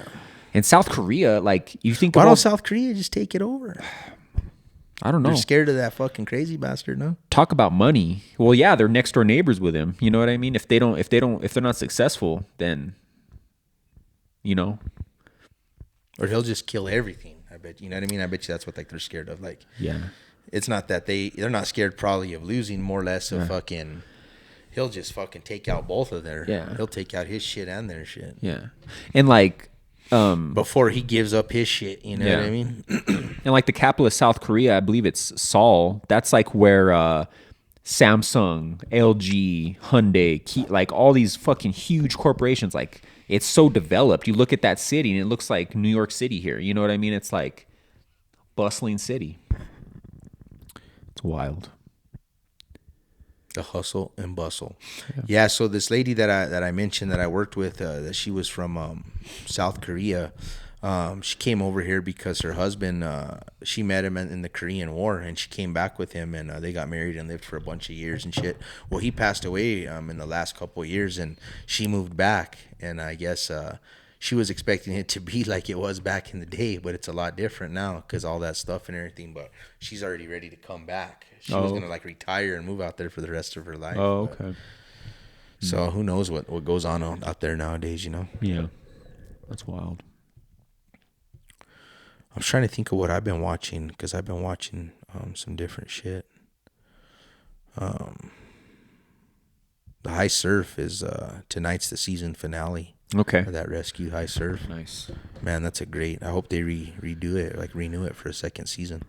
In South Korea, like you think, why don't South Korea just take it over? I don't know. They're scared of that fucking crazy bastard, no? Talk about money. Well, yeah, they're next door neighbors with him. You know what I mean? If they're not successful, then, you know. Or he'll just kill everything. I bet you know what I mean? I bet you that's what like they're scared of. Like, yeah. It's not that they're not scared probably of losing, more or less of fucking. He'll just fucking take out both of their. Yeah. He'll take out his shit and their shit. Yeah. And like. Before he gives up his shit, you know what I mean? And like the capital of South Korea, I believe it's Seoul. That's like where Samsung, LG, Hyundai, like all these fucking huge corporations, like it's so developed. You look at that city and it looks like New York City here. You know what I mean? It's like bustling city. It's wild. The hustle and bustle. Yeah. So this lady that I mentioned that I worked with, that she was from South Korea. She came over here because her husband, she met him in the Korean War, and she came back with him, and they got married and lived for a bunch of years and shit. Well, he passed away in the last couple of years, and she moved back, and I guess she was expecting it to be like it was back in the day, but it's a lot different now because all that stuff and everything. But she's already ready to come back. She was gonna like retire and move out there for the rest of her life. Oh, okay. So who knows what goes on out there nowadays? You know. Yeah, that's wild. I'm trying to think of what I've been watching because I've been watching some different shit. The High Surf is tonight's the season finale. Okay. Of that Rescue High Surf. Nice. Man, that's a great. I hope they redo it, like renew it for a second season.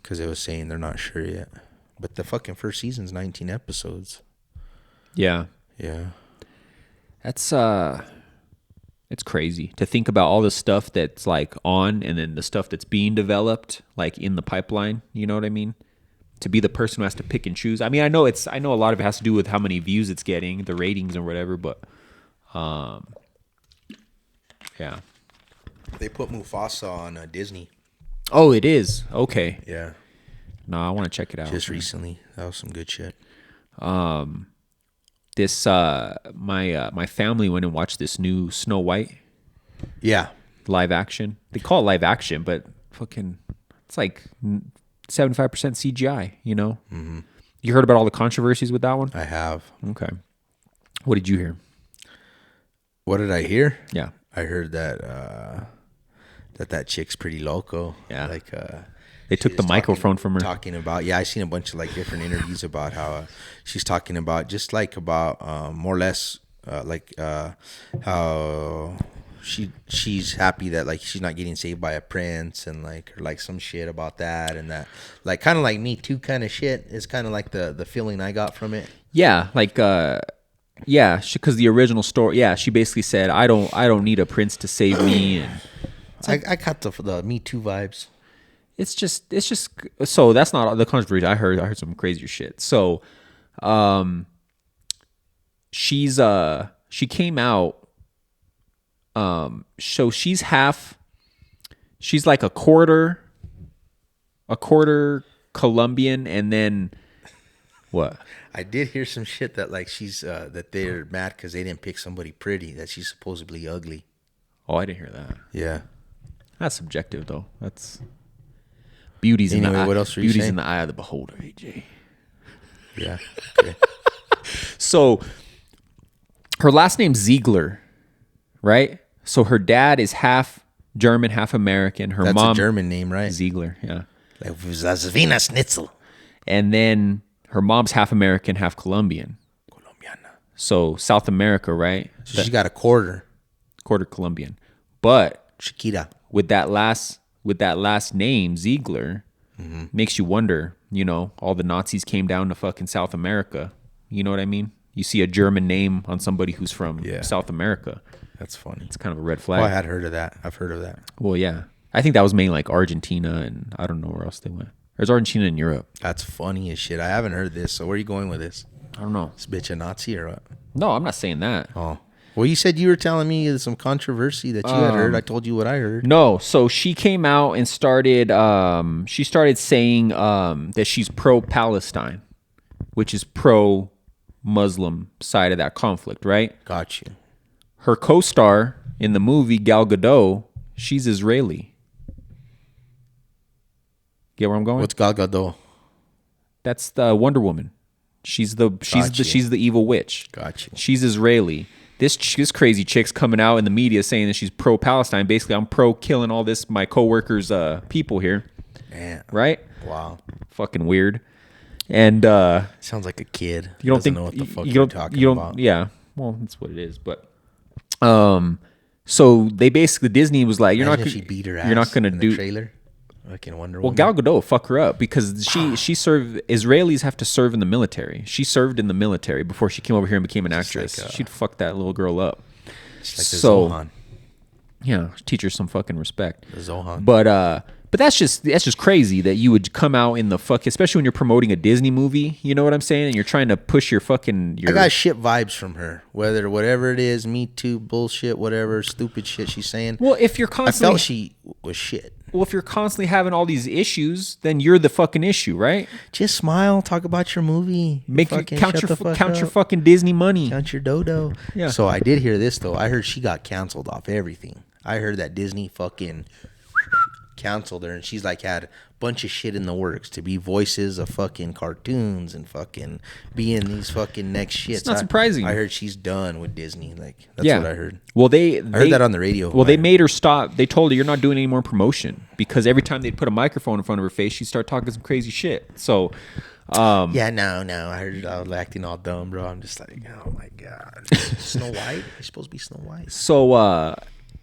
Because it was saying they're not sure yet. But the fucking first season's 19 episodes. Yeah. Yeah. That's it's crazy to think about all the stuff that's like on and then the stuff that's being developed like in the pipeline, you know what I mean? To be the person who has to pick and choose. I mean, I know a lot of it has to do with how many views it's getting, the ratings and whatever, but yeah. They put Mufasa on Disney. Oh, it is. Okay. Yeah. No, I want to check it out. Just recently. That was some good shit. This my family went and watched this new Snow White. Yeah. Live action. They call it live action, but fucking it's like 75% CGI, you know? Mm-hmm. You heard about all the controversies with that one? I have. Okay. What did you hear? What did I hear? Yeah. I heard that that chick's pretty loco. Yeah. Like they took the microphone from her. Talking about, I seen a bunch of like different interviews about how she's talking about just like about more or less how she's happy that like she's not getting saved by a prince and like or like some shit about that and that like kind of like Me Too kind of shit is kind of like the feeling I got from it. Yeah, like yeah, because the original story, yeah, she basically said, I don't need a prince to save me, and like, I got the Me Too vibes. it's just so that's not the controversy. I heard some crazier shit. So she came out, so she's like a quarter Colombian, and then what? I did hear some shit that like she's that they're mad because they didn't pick somebody pretty, that she's supposedly ugly. Oh, I didn't hear that. Yeah. That's subjective, though. That's beauty's in the eye. What else are you beauty's saying? in the eye of the beholder, AJ. Yeah. Okay. So her last name's Ziegler, right? So her dad is half German, half American. Her That's mom a German name, right? Ziegler, yeah. Like Wiener Schnitzel. And then her mom's half American, half Colombian. Colombiana. So South America, right? So she got a quarter. Quarter Colombian. But Shakira. with that last name, Ziegler, makes you wonder, all the Nazis came down to fucking South America. You know what I mean? You see a German name on somebody who's from South America. That's funny. It's kind of a red flag. Oh, I had heard of that. I've heard of that. Well, yeah. I think that was mainly like Argentina, and I don't know where else they went. There's Argentina and Europe. That's funny as shit. I haven't heard this. So where are you going with this? I don't know. This bitch a Nazi or what? No, I'm not saying that. Oh. Well, you said you were telling me some controversy that you had heard. I told you what I heard. No, so she came out and started saying that she's pro-Palestine, which is pro-Muslim side of that conflict, right? Got you. Her co-star in the movie, Gal Gadot, she's Israeli. Get where I'm going? What's Gal Gadot? That's the Wonder Woman. She's the evil witch. Gotcha. She's Israeli. This crazy chick's coming out in the media saying that she's pro-Palestine. Basically, I'm pro-killing all this my coworkers' people here. Man. Right? Wow. Fucking weird. And sounds like a kid. You don't Doesn't think know what the fuck you you're don't, talking you don't, about. Yeah. Well, that's what it is. But so they basically Disney was like, Imagine if she beat her ass you're not gonna in the do. trailer. Fucking Wonder Well, Woman. Gal Gadot fuck her up because she served. Israelis have to serve in the military. She served in the military before she came over here and became an actress. like, She'd fuck that little girl up. It's like the So Zohan. yeah, teach her some fucking respect. The Zohan. But that's just crazy that you would come out in the fuck, especially when you're promoting a Disney movie. You know what I'm saying? And you're trying to push your fucking. I got shit vibes from her. Whatever it is, Me Too bullshit, whatever stupid shit she's saying. Well, if you're I constantly, felt she was shit. well, if you're constantly having all these issues, then you're the fucking issue, right? Just smile, talk about your movie. Make your, Fucking count shut your the fuck count your up. fucking Disney money. Count your dodo. Yeah. So I did hear this though. I heard she got canceled off everything. I heard that Disney fucking canceled her, and she's like had a bunch of shit in the works to be voices of fucking cartoons and fucking being these fucking next shit. It's not surprising. I heard she's done with Disney. Like that's Yeah. what I heard. Well, I heard that on the radio. Well, they made her stop. They told her you're not doing any more promotion because every time they'd put a microphone in front of her face, she'd start talking some crazy shit. So, Yeah, no. I heard I was acting all dumb, bro. I'm just like, oh my god, Snow White. You're supposed to be Snow White. so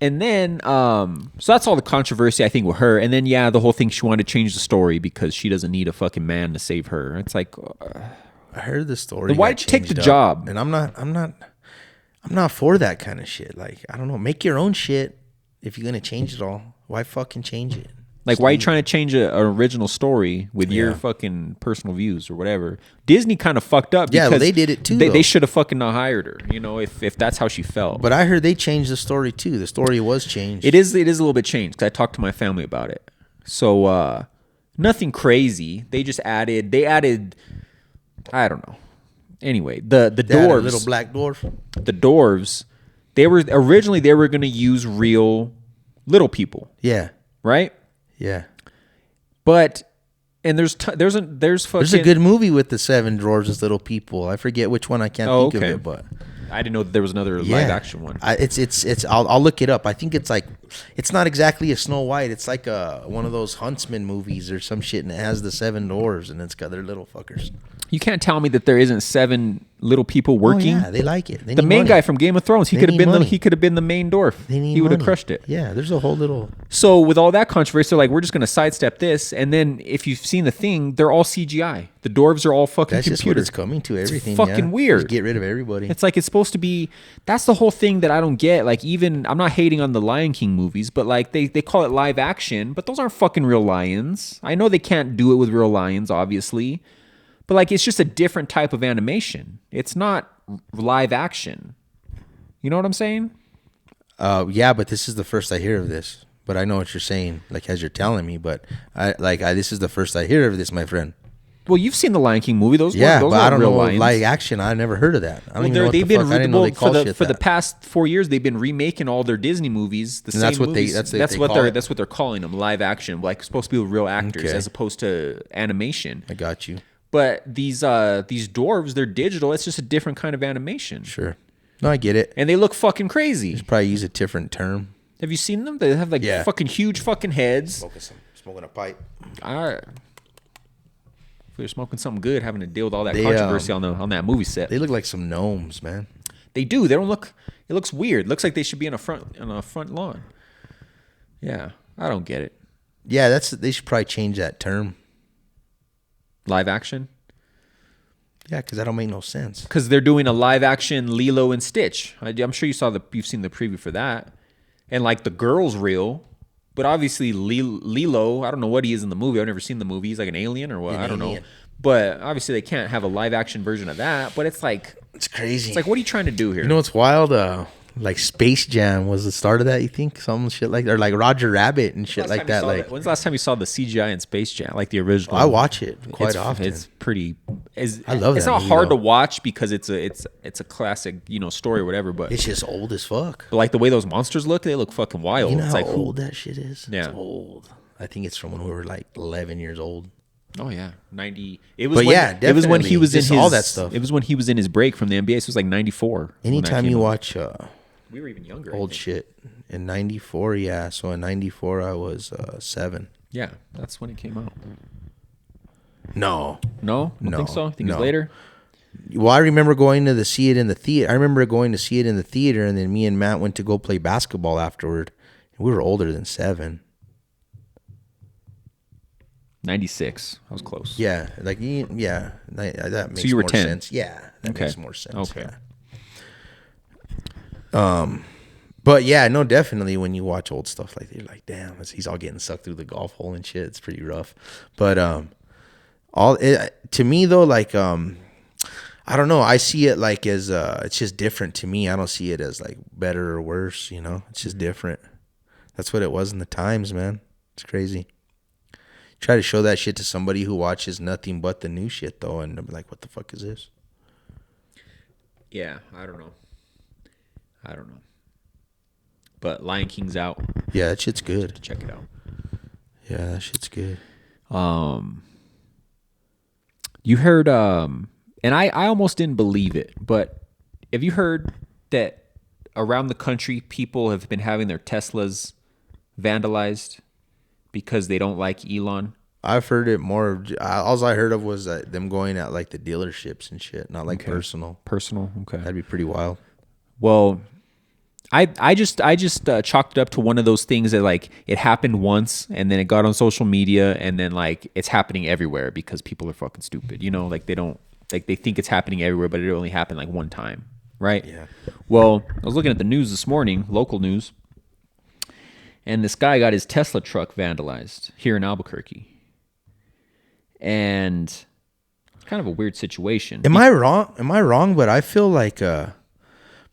and then so that's all the controversy I think with her. And then the whole thing she wanted to change the story because she doesn't need a fucking man to save her. It's like, I heard the story. Then why got did you take the changed up, job? And I'm not for that kind of shit. Like, I don't know. Make your own shit. If you're gonna change it all, why fucking change it? Like, why are you trying to change an original story with your Yeah. fucking personal views or whatever? Disney kind of fucked up. Yeah, well, because they did it too, They though. should have fucking not hired her. If that's how she felt. But I heard they changed the story too. The story was changed. It is a little bit changed because I talked to my family about it. So nothing crazy. They just added. I don't know. Anyway, the They had a dwarves, little black dwarf. the dwarves, they were going to use real little people, Yeah, right? yeah. But and there's fucking. There's a good movie with the 7 dwarves as little people. I forget which one. I can't think okay. of it, but I didn't know that there was another yeah. live action one. It's. I'll look it up. I think it's like, it's not exactly a Snow White. It's like one of those Huntsman movies or some shit, and it has the 7 dwarves, and it's got their little fuckers. You can't tell me that there isn't 7 little people working. Oh, yeah, they like it. They The need main money. guy from Game of Thrones, he They could have need been money. he could have been the main dwarf. They need He would have money. crushed it. Yeah, there's a whole little. So with all that controversy, they're like, we're just going to sidestep this. And then if you've seen the thing, they're all CGI. The dwarves are all fucking That's just what computer. it's coming to. Everything. fucking yeah. weird. Just get rid of everybody. It's like it's supposed to be. That's the whole thing that I don't get. Like, even I'm not hating on the Lion King movies, but like they call it live action, but those aren't fucking real lions. I know they can't do it with real lions, obviously, but like it's just a different type of animation. It's not live action. You know what I'm saying? Yeah, but this is the first I hear of this. But I know what you're saying, like as you're telling me. But this is the first I hear of this, my friend. Well, you've seen the Lion King movie. Those but I don't real know lions. live action. I never heard of that. I don't even know what the fuck. I didn't know they called shit for that. the past 4 years. They've been remaking all their Disney movies. That's what they're calling them, live action, like supposed to be with real actors as opposed to animation. I got you. But these dwarves, they're digital. It's just a different kind of animation. Sure. No, I get it. And they look fucking crazy. Just probably use a different term. Have you seen them? They have like fucking huge fucking heads. Smoking a pipe. All right. If they're smoking something good, having to deal with all that controversy on that movie set. They look like some gnomes, man. They do. They don't look. It looks weird. It looks like they should be on a front lawn. Yeah, I don't get it. Yeah, they should probably change that term. Live action. Yeah, because that don't make no sense. Because they're doing a live action Lilo and Stitch. I'm sure you've seen the preview for that, and like the girl's real. But obviously, Lilo, I don't know what he is in the movie. I've never seen the movie. He's like an alien or what? I don't know. But obviously, they can't have a live-action version of that. But it's like... It's crazy. It's like, what are you trying to do here? You know what's wild? Like Space Jam was the start of that, you think? Some shit like that. Or like Roger Rabbit and shit like that. When's the last time you saw the CGI in Space Jam? Like the original? I watch it quite often. It's pretty... I love that. It's not hard to watch because it's a classic, story or whatever. But it's just old as fuck. But like the way those monsters look, they look fucking wild. You know it's how like, old that shit is? Yeah. It's old. I think it's from when we were like 11 years old. Oh yeah, 90. It was when he was in his, all that stuff. It was when he was in his break from the NBA. So it was like 94. Anytime you watch we were even younger. Old shit in 94, yeah. So in 94 I was 7. Yeah, that's when it came out. No. No? I don't think so. I think it's later. Well, I remember going to see it in the theater. I remember going to see it in the theater, and then me and Matt went to go play basketball afterward. We were older than 7. 96. I was close. Yeah, that makes so you were more 10. sense. Yeah, that makes more sense. Okay. Yeah. But yeah, no, definitely when you watch old stuff like that, you're like, damn, he's all getting sucked through the golf hole and shit. It's pretty rough. But to me though, like I don't know. I see it like as it's just different to me. I don't see it as like better or worse. It's just different. That's what it was in the times, man. It's crazy. Try to show that shit to somebody who watches nothing but the new shit though, and they'll be like, "What the fuck is this?" Yeah, I don't know. But Lion King's out. Yeah, that shit's good. Check it out. Yeah, that shit's good. You heard, and I almost didn't believe it, but have you heard that around the country people have been having their Teslas vandalized because they don't like Elon? I've heard it more. All I heard of was that them going at like the dealerships and shit, not like personal. Personal, okay. That'd be pretty wild. Well, I just chalked it up to one of those things that like it happened once and then it got on social media and then like it's happening everywhere because people are fucking stupid. Like they think it's happening everywhere, but it only happened like one time, right? Yeah. Well, I was looking at the news this morning, local news, and this guy got his Tesla truck vandalized here in Albuquerque. And it's kind of a weird situation. Am I wrong? But I feel like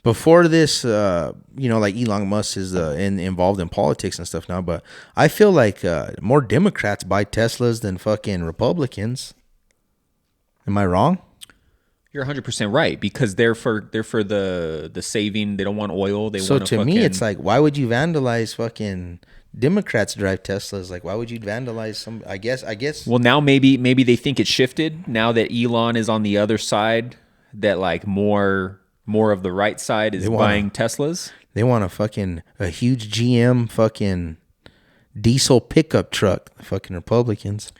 before this, like Elon Musk is involved in politics and stuff now, but I feel like more Democrats buy Teslas than fucking Republicans. Am I wrong? You're 100% right because they're for the saving. They don't want oil. So to me, it's like, why would you vandalize fucking Democrats drive Teslas? Like, why would you vandalize some? I guess. Well, now maybe they think it shifted now that Elon is on the other side. That like more of the right side is buying Teslas. They want a huge GM fucking diesel pickup truck. Fucking Republicans.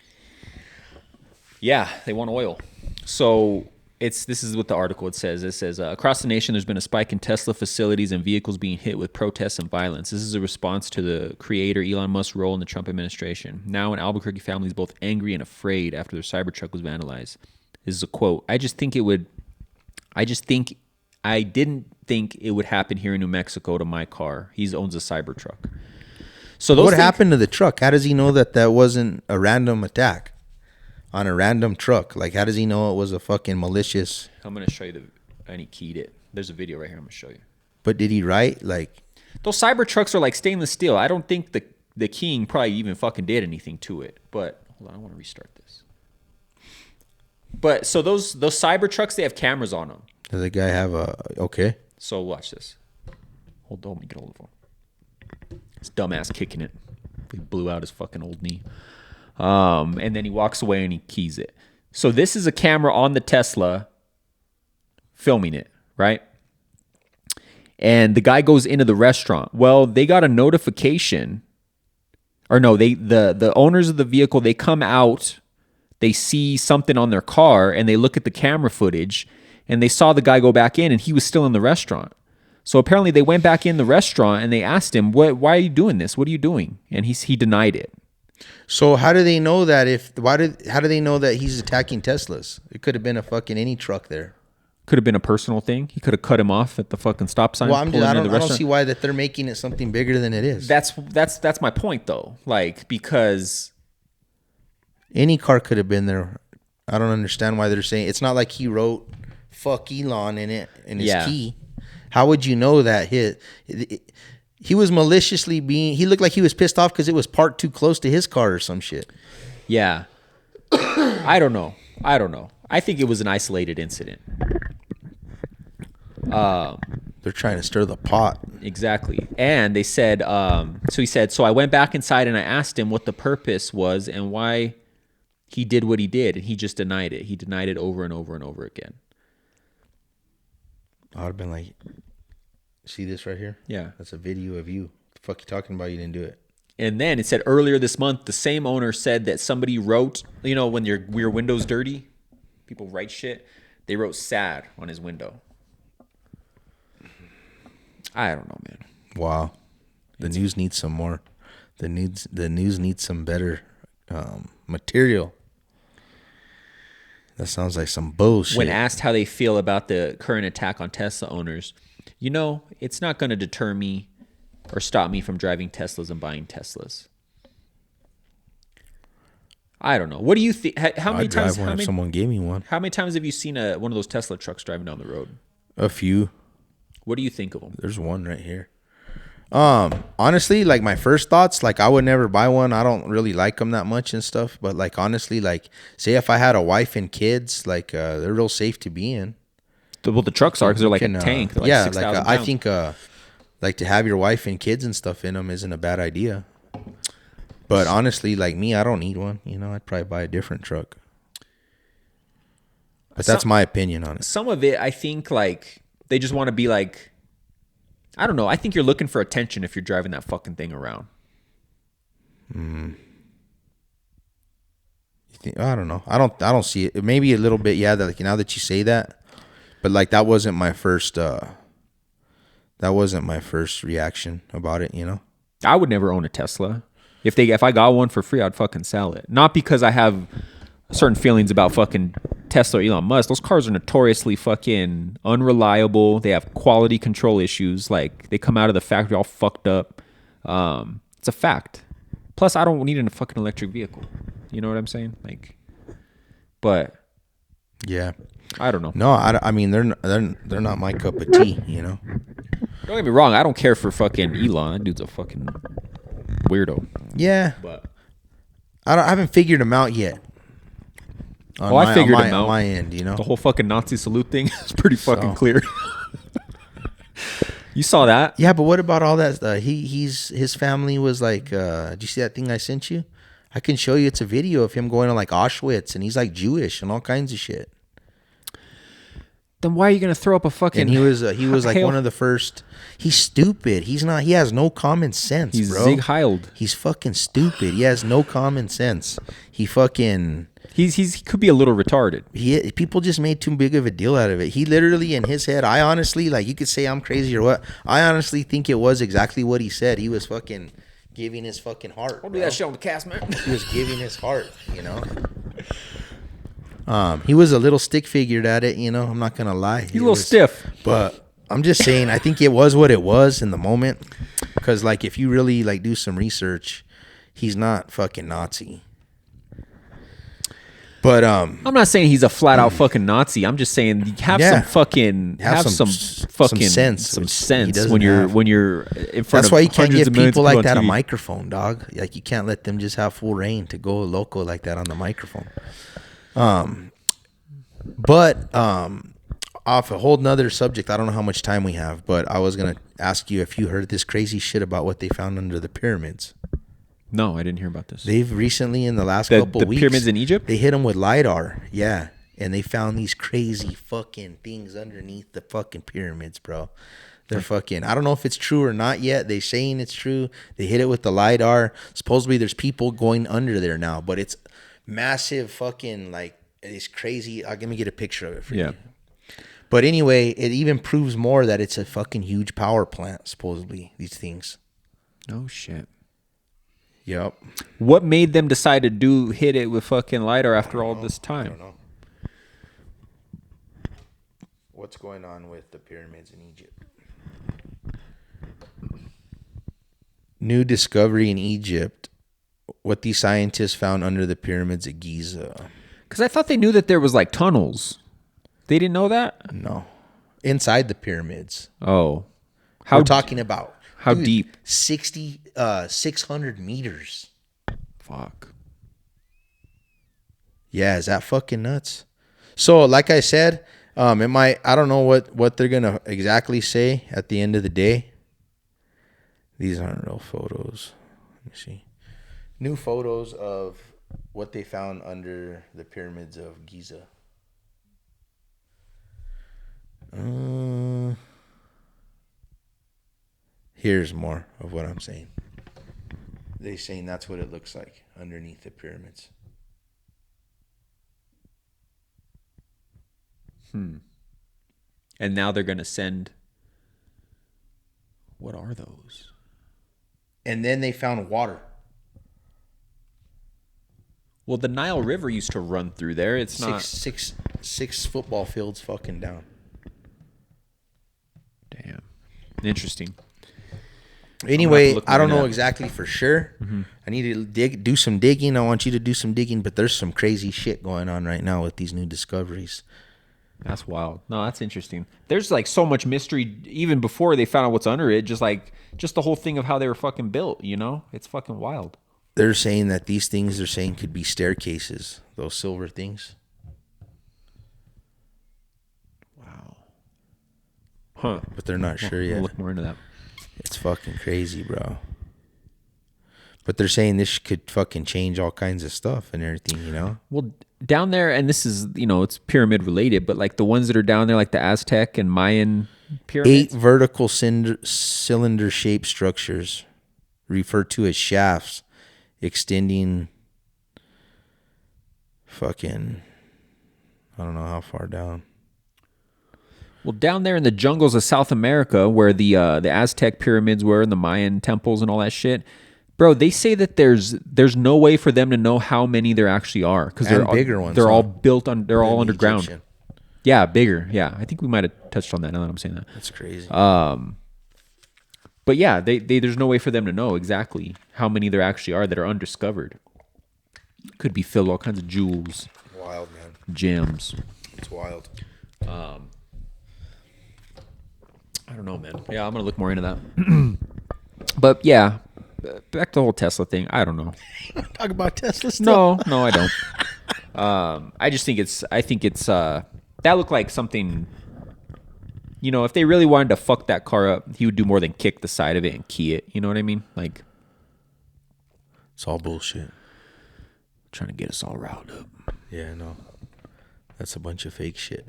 Yeah, they want oil. So this is what the article says. It says across the nation, there's been a spike in Tesla facilities and vehicles being hit with protests and violence. This is a response to the creator Elon Musk's role in the Trump administration. Now, an Albuquerque family is both angry and afraid after their Cybertruck was vandalized. This is a quote. I didn't think it would happen here in New Mexico to my car. He owns a Cybertruck. So those What things- happened to the truck? How does he know that that wasn't a random attack on a random truck? Like, how does he know it was a fucking malicious? I'm gonna show you and he keyed it. There's a video right here. I'm gonna show you. But did he write like? Those cyber trucks are like stainless steel. I don't think the keying probably even fucking did anything to it. But hold on, I want to restart this. But so those cyber trucks, they have cameras on them. Does the guy have a okay? So watch this. Hold on, let me get hold of him. This dumbass kicking it. He blew out his fucking old knee. And then he walks away and he keys it. So this is a camera on the Tesla filming it, right? And the guy goes into the restaurant. Well, they got a notification, or no, the owners of the vehicle, they come out, they see something on their car, and they look at the camera footage, and they saw the guy go back in, and he was still in the restaurant. So apparently they went back in the restaurant and they asked him, why are you doing this? What are you doing? And he denied it. So how do they know that how do they know that he's attacking Teslas? It could have been a fucking any truck there. Could have been a personal thing. He could have cut him off at the fucking stop sign. Well, pulled him I into the don't restaurant. see why that they're making it something bigger than it is. That's my point though. Like, because Any car could have been there. I don't understand why they're saying it's not like he wrote "fuck Elon" in it in his key. How would you know that he was maliciously being? He looked like he was pissed off because it was parked too close to his car or some shit. yeah, I don't know. I think it was an isolated incident. They're trying to stir the pot. Exactly. And they said, so he said, so I went back inside and I asked him what the purpose was and why he did what he did. And he just denied it. He denied it over and over and over again. I would have been like, see this right here? Yeah. That's a video of you. The fuck you talking about? You didn't do it. And then it said earlier this month, the same owner said that somebody wrote, you know, when your window's dirty, people write shit. They wrote sad on his window. I don't know, man. Wow. The news needs some more. The news needs some better material. That sounds like some bullshit. When asked how they feel about the current attack on Tesla owners, you know, it's not going to deter me or stop me from driving Teslas and buying Teslas. I don't know. What do you think? How many I'd drive times? one if someone gave me one. How many times have you seen one of those Tesla trucks driving down the road? A few. What do you think of them? There's one right here. Honestly, like my first thoughts, like I would never buy one. I don't really like them that much and stuff. But like honestly, like say if I had a wife and kids, like they're real safe to be in. Well, the trucks are because they're like a tank. They're like yeah, 6,000 like I pounds. think like to have your wife and kids and stuff in them isn't a bad idea. But honestly, like me, I don't need one. You know, I'd probably buy a different truck. But that's my opinion on it. Some of it, I think, like they just want to be like, I don't know. I think you're looking for attention if you're driving that fucking thing around. I don't know. I don't see it. Maybe a little bit, yeah. That like now that you say that, but like that wasn't my first. That wasn't my first reaction about it. You know. I would never own a Tesla. If I got one for free, I'd fucking sell it. Not because I have certain feelings about fucking Tesla or Elon Musk. Those cars are notoriously fucking unreliable. They have quality control issues. Like they come out of the factory all fucked up. It's a fact. Plus, I don't need a fucking electric vehicle. You know what I'm saying? Like, but Yeah. I don't know. No, I mean they're not my cup of tea. You know. Don't get me wrong. I don't care for fucking Elon. That dude's a fucking weirdo. Yeah. But I haven't figured him out yet. I figured him out on my end. You know. the whole fucking Nazi salute thing is pretty fucking clear. You saw that? Yeah, but what about all that? His family was like. Did you see that thing I sent you? I can show you. It's a video of him going to like Auschwitz, and he's like Jewish and all kinds of shit. Then why are you gonna throw up a fucking? And he was like one of the first. He's stupid. He's not. He has no common sense, He's bro. Zig Heiled. He's fucking stupid. He has no common sense. He fucking. He could be a little retarded. People just made too big of a deal out of it. He literally in his head. I honestly like. You could say I'm crazy or what. I honestly think it was exactly what he said. He was fucking giving his fucking heart. Don't do that shit on the cast, man. He was giving his heart. You know. He was a little stick figured at it. You know. I'm not gonna lie. He's a little stiff. But I'm just saying, I think it was what it was in the moment. Because like if you really like do some research, he's not fucking Nazi. But I'm not saying he's a flat out fucking Nazi. I'm just saying have some fucking have some sense when you're in front That's of why you can't give people like that a TV. microphone, dog. Like you can't let them just have full reign to go loco like that on the microphone. But off a whole nother subject, I don't know how much time we have, but I was gonna ask you if you heard this crazy shit about what they found under the pyramids. No, I didn't hear about this. They've recently, in the last couple the weeks, pyramids in Egypt, they hit them with LiDAR. Yeah. And they found these crazy fucking things underneath the fucking pyramids, bro. They're fucking, I don't know if it's true or not yet. They're saying it's true. They hit it with the LiDAR. Supposedly there's people going under there now, but it's massive fucking, like, it's crazy. Let me get a picture of it for you. But anyway, it even proves more that it's a fucking huge power plant, supposedly, these things. No shit. Yep. What made them decide to hit it with fucking LiDAR after all this time? I don't know. What's going on with the pyramids in Egypt? New discovery in Egypt. What these scientists found under the pyramids at Giza. Because I thought they knew that there was like tunnels. They didn't know that? No. Inside the pyramids. Oh. We're talking about. How deep? 600 meters. Fuck. Yeah, is that fucking nuts? So, like I said, I don't know what they're gonna exactly say at the end of the day. These aren't real photos. Let me see. New photos of what they found under the pyramids of Giza. Here's more of what I'm saying. They're saying that's what it looks like underneath the pyramids. And now they're going to send... What are those? And then they found water. Well, the Nile River used to run through there. It's not... Six football fields fucking down. Damn. Interesting. Anyway, I don't know exactly for sure. Mm-hmm. I need to do some digging. I want you to do some digging, but there's some crazy shit going on right now with these new discoveries. That's wild. No, that's interesting. There's like so much mystery even before they found out what's under it. Just the whole thing of how they were fucking built, you know? It's fucking wild. They're saying that these things could be staircases, those silver things. Wow. Huh. But they're not sure yet. We'll look more into that. It's fucking crazy, bro. But they're saying this could fucking change all kinds of stuff and everything, you know? Well, down there, and this is, it's pyramid related, but like the ones that are down there, like the Aztec and Mayan pyramids. 8 vertical cylinder-shaped structures referred to as shafts extending fucking, I don't know how far down. Well, down there in the jungles of South America, where the Aztec pyramids were and the Mayan temples and all that shit, bro, they say that there's no way for them to know how many there actually are because they're bigger ones. They're all built on. They're all underground. Egyptian. Yeah, bigger. Yeah, I think we might have touched on that. Now that I'm saying that, that's crazy. But yeah, they there's no way for them to know exactly how many there actually are that are undiscovered. Could be filled with all kinds of jewels. Wild, man. Gems. It's wild. I don't know, man. Yeah, I'm gonna look more into that. But yeah, back to the whole Tesla thing. I don't know. Talk about Tesla still? No, I don't. I just think it's that looked like something. If they really wanted to fuck that car up, he would do more than kick the side of it and key it. You know what I mean? Like, it's all bullshit. Trying to get us all riled up. Yeah, no. That's a bunch of fake shit.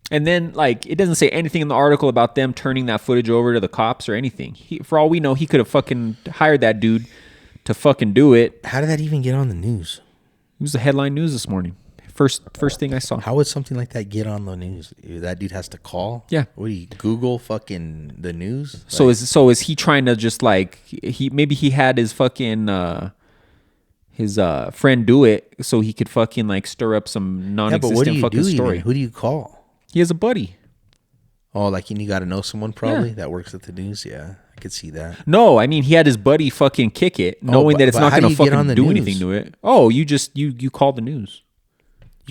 And then, like, it doesn't say anything in the article about them turning that footage over to the cops or anything. For all we know, he could have fucking hired that dude to fucking do it. How did that even get on the news? It was the headline news this morning. First thing I saw. How would something like that get on the news? That dude has to call? Yeah. What do you Google fucking the news? So is he trying to just like maybe he had his fucking his friend do it so he could fucking like stir up some non-existent fucking story. Who do you call? He has a buddy. Oh, like you got to know someone probably that works at the news. Yeah, I could see that. No, I mean he had his buddy fucking kick it, knowing that it's not how going do to you get on fucking the do news? anything to it. Oh, you just you call the news.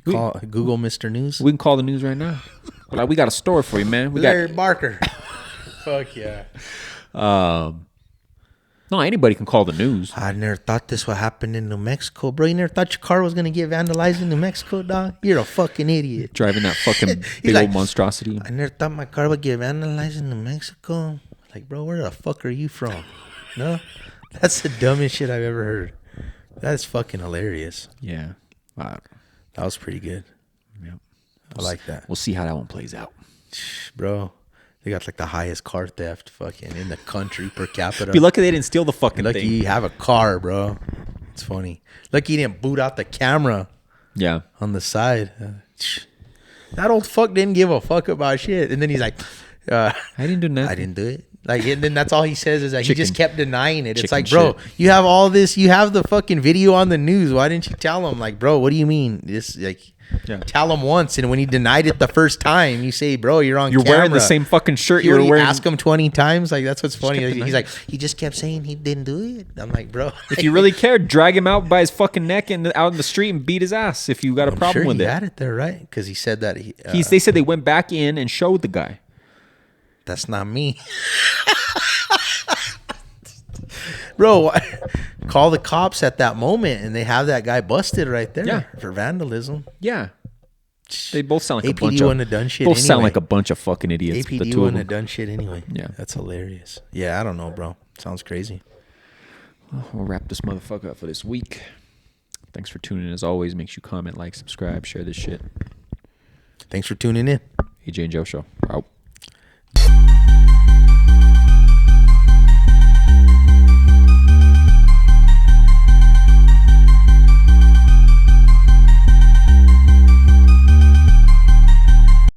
You call Google Mr. News. We can call the news right now. Like, we got a story for you, man. We Larry got Barker. Fuck yeah. no. Anybody can call the news. I never thought this would happen in New Mexico, bro. You never thought your car was gonna get vandalized in New Mexico, dog? You're a fucking idiot. Driving that fucking big like, old monstrosity. I never thought my car would get vandalized in New Mexico. Like, bro, where the fuck are you from? No, that's the dumbest shit I've ever heard. That's fucking hilarious. Yeah. That was pretty good. Yep. I like that, We'll see how that one plays out. bro. They got like the highest car theft fucking in the country per capita. Be lucky they didn't steal the fucking Lucky thing. you have a car, bro. It's funny. Lucky you didn't boot out the camera Yeah. on the side. That old fuck didn't give a fuck about shit. And then he's like, I didn't do nothing. I didn't do it. Like, and then that's all he says is that he just kept denying it. It's Chicken like, bro, shit. you have all this. You have the fucking video on the news. Why didn't you tell him? Like, bro, what do you mean? This, like, Yeah. tell him once. And when he denied it the first time, you say, bro, you're on You're camera. wearing the same fucking shirt You you're already wearing. ask him 20 times. Like, that's what's funny. kept He's denying like, he just kept saying he didn't do it. I'm like, bro. If you really cared, drag him out by his fucking neck and out in the street and beat his ass if you got a I'm problem sure with he it. had it there, right? Because he said that They said they went back in and showed the guy. that's not me. Bro, call the cops at that moment and they have that guy busted right there Yeah. for vandalism. Yeah. They both sound like APD a bunch wouldn't of have done shit both sound anyway. like a bunch of fucking idiots. the APD two of wouldn't them. have done shit anyway. Yeah. That's hilarious. Yeah, I don't know, bro. Sounds crazy. We'll wrap this motherfucker up for this week. Thanks for tuning in as always. Make sure you comment, like, subscribe, share this shit. Thanks for tuning in. AJ and Joe Show. Out.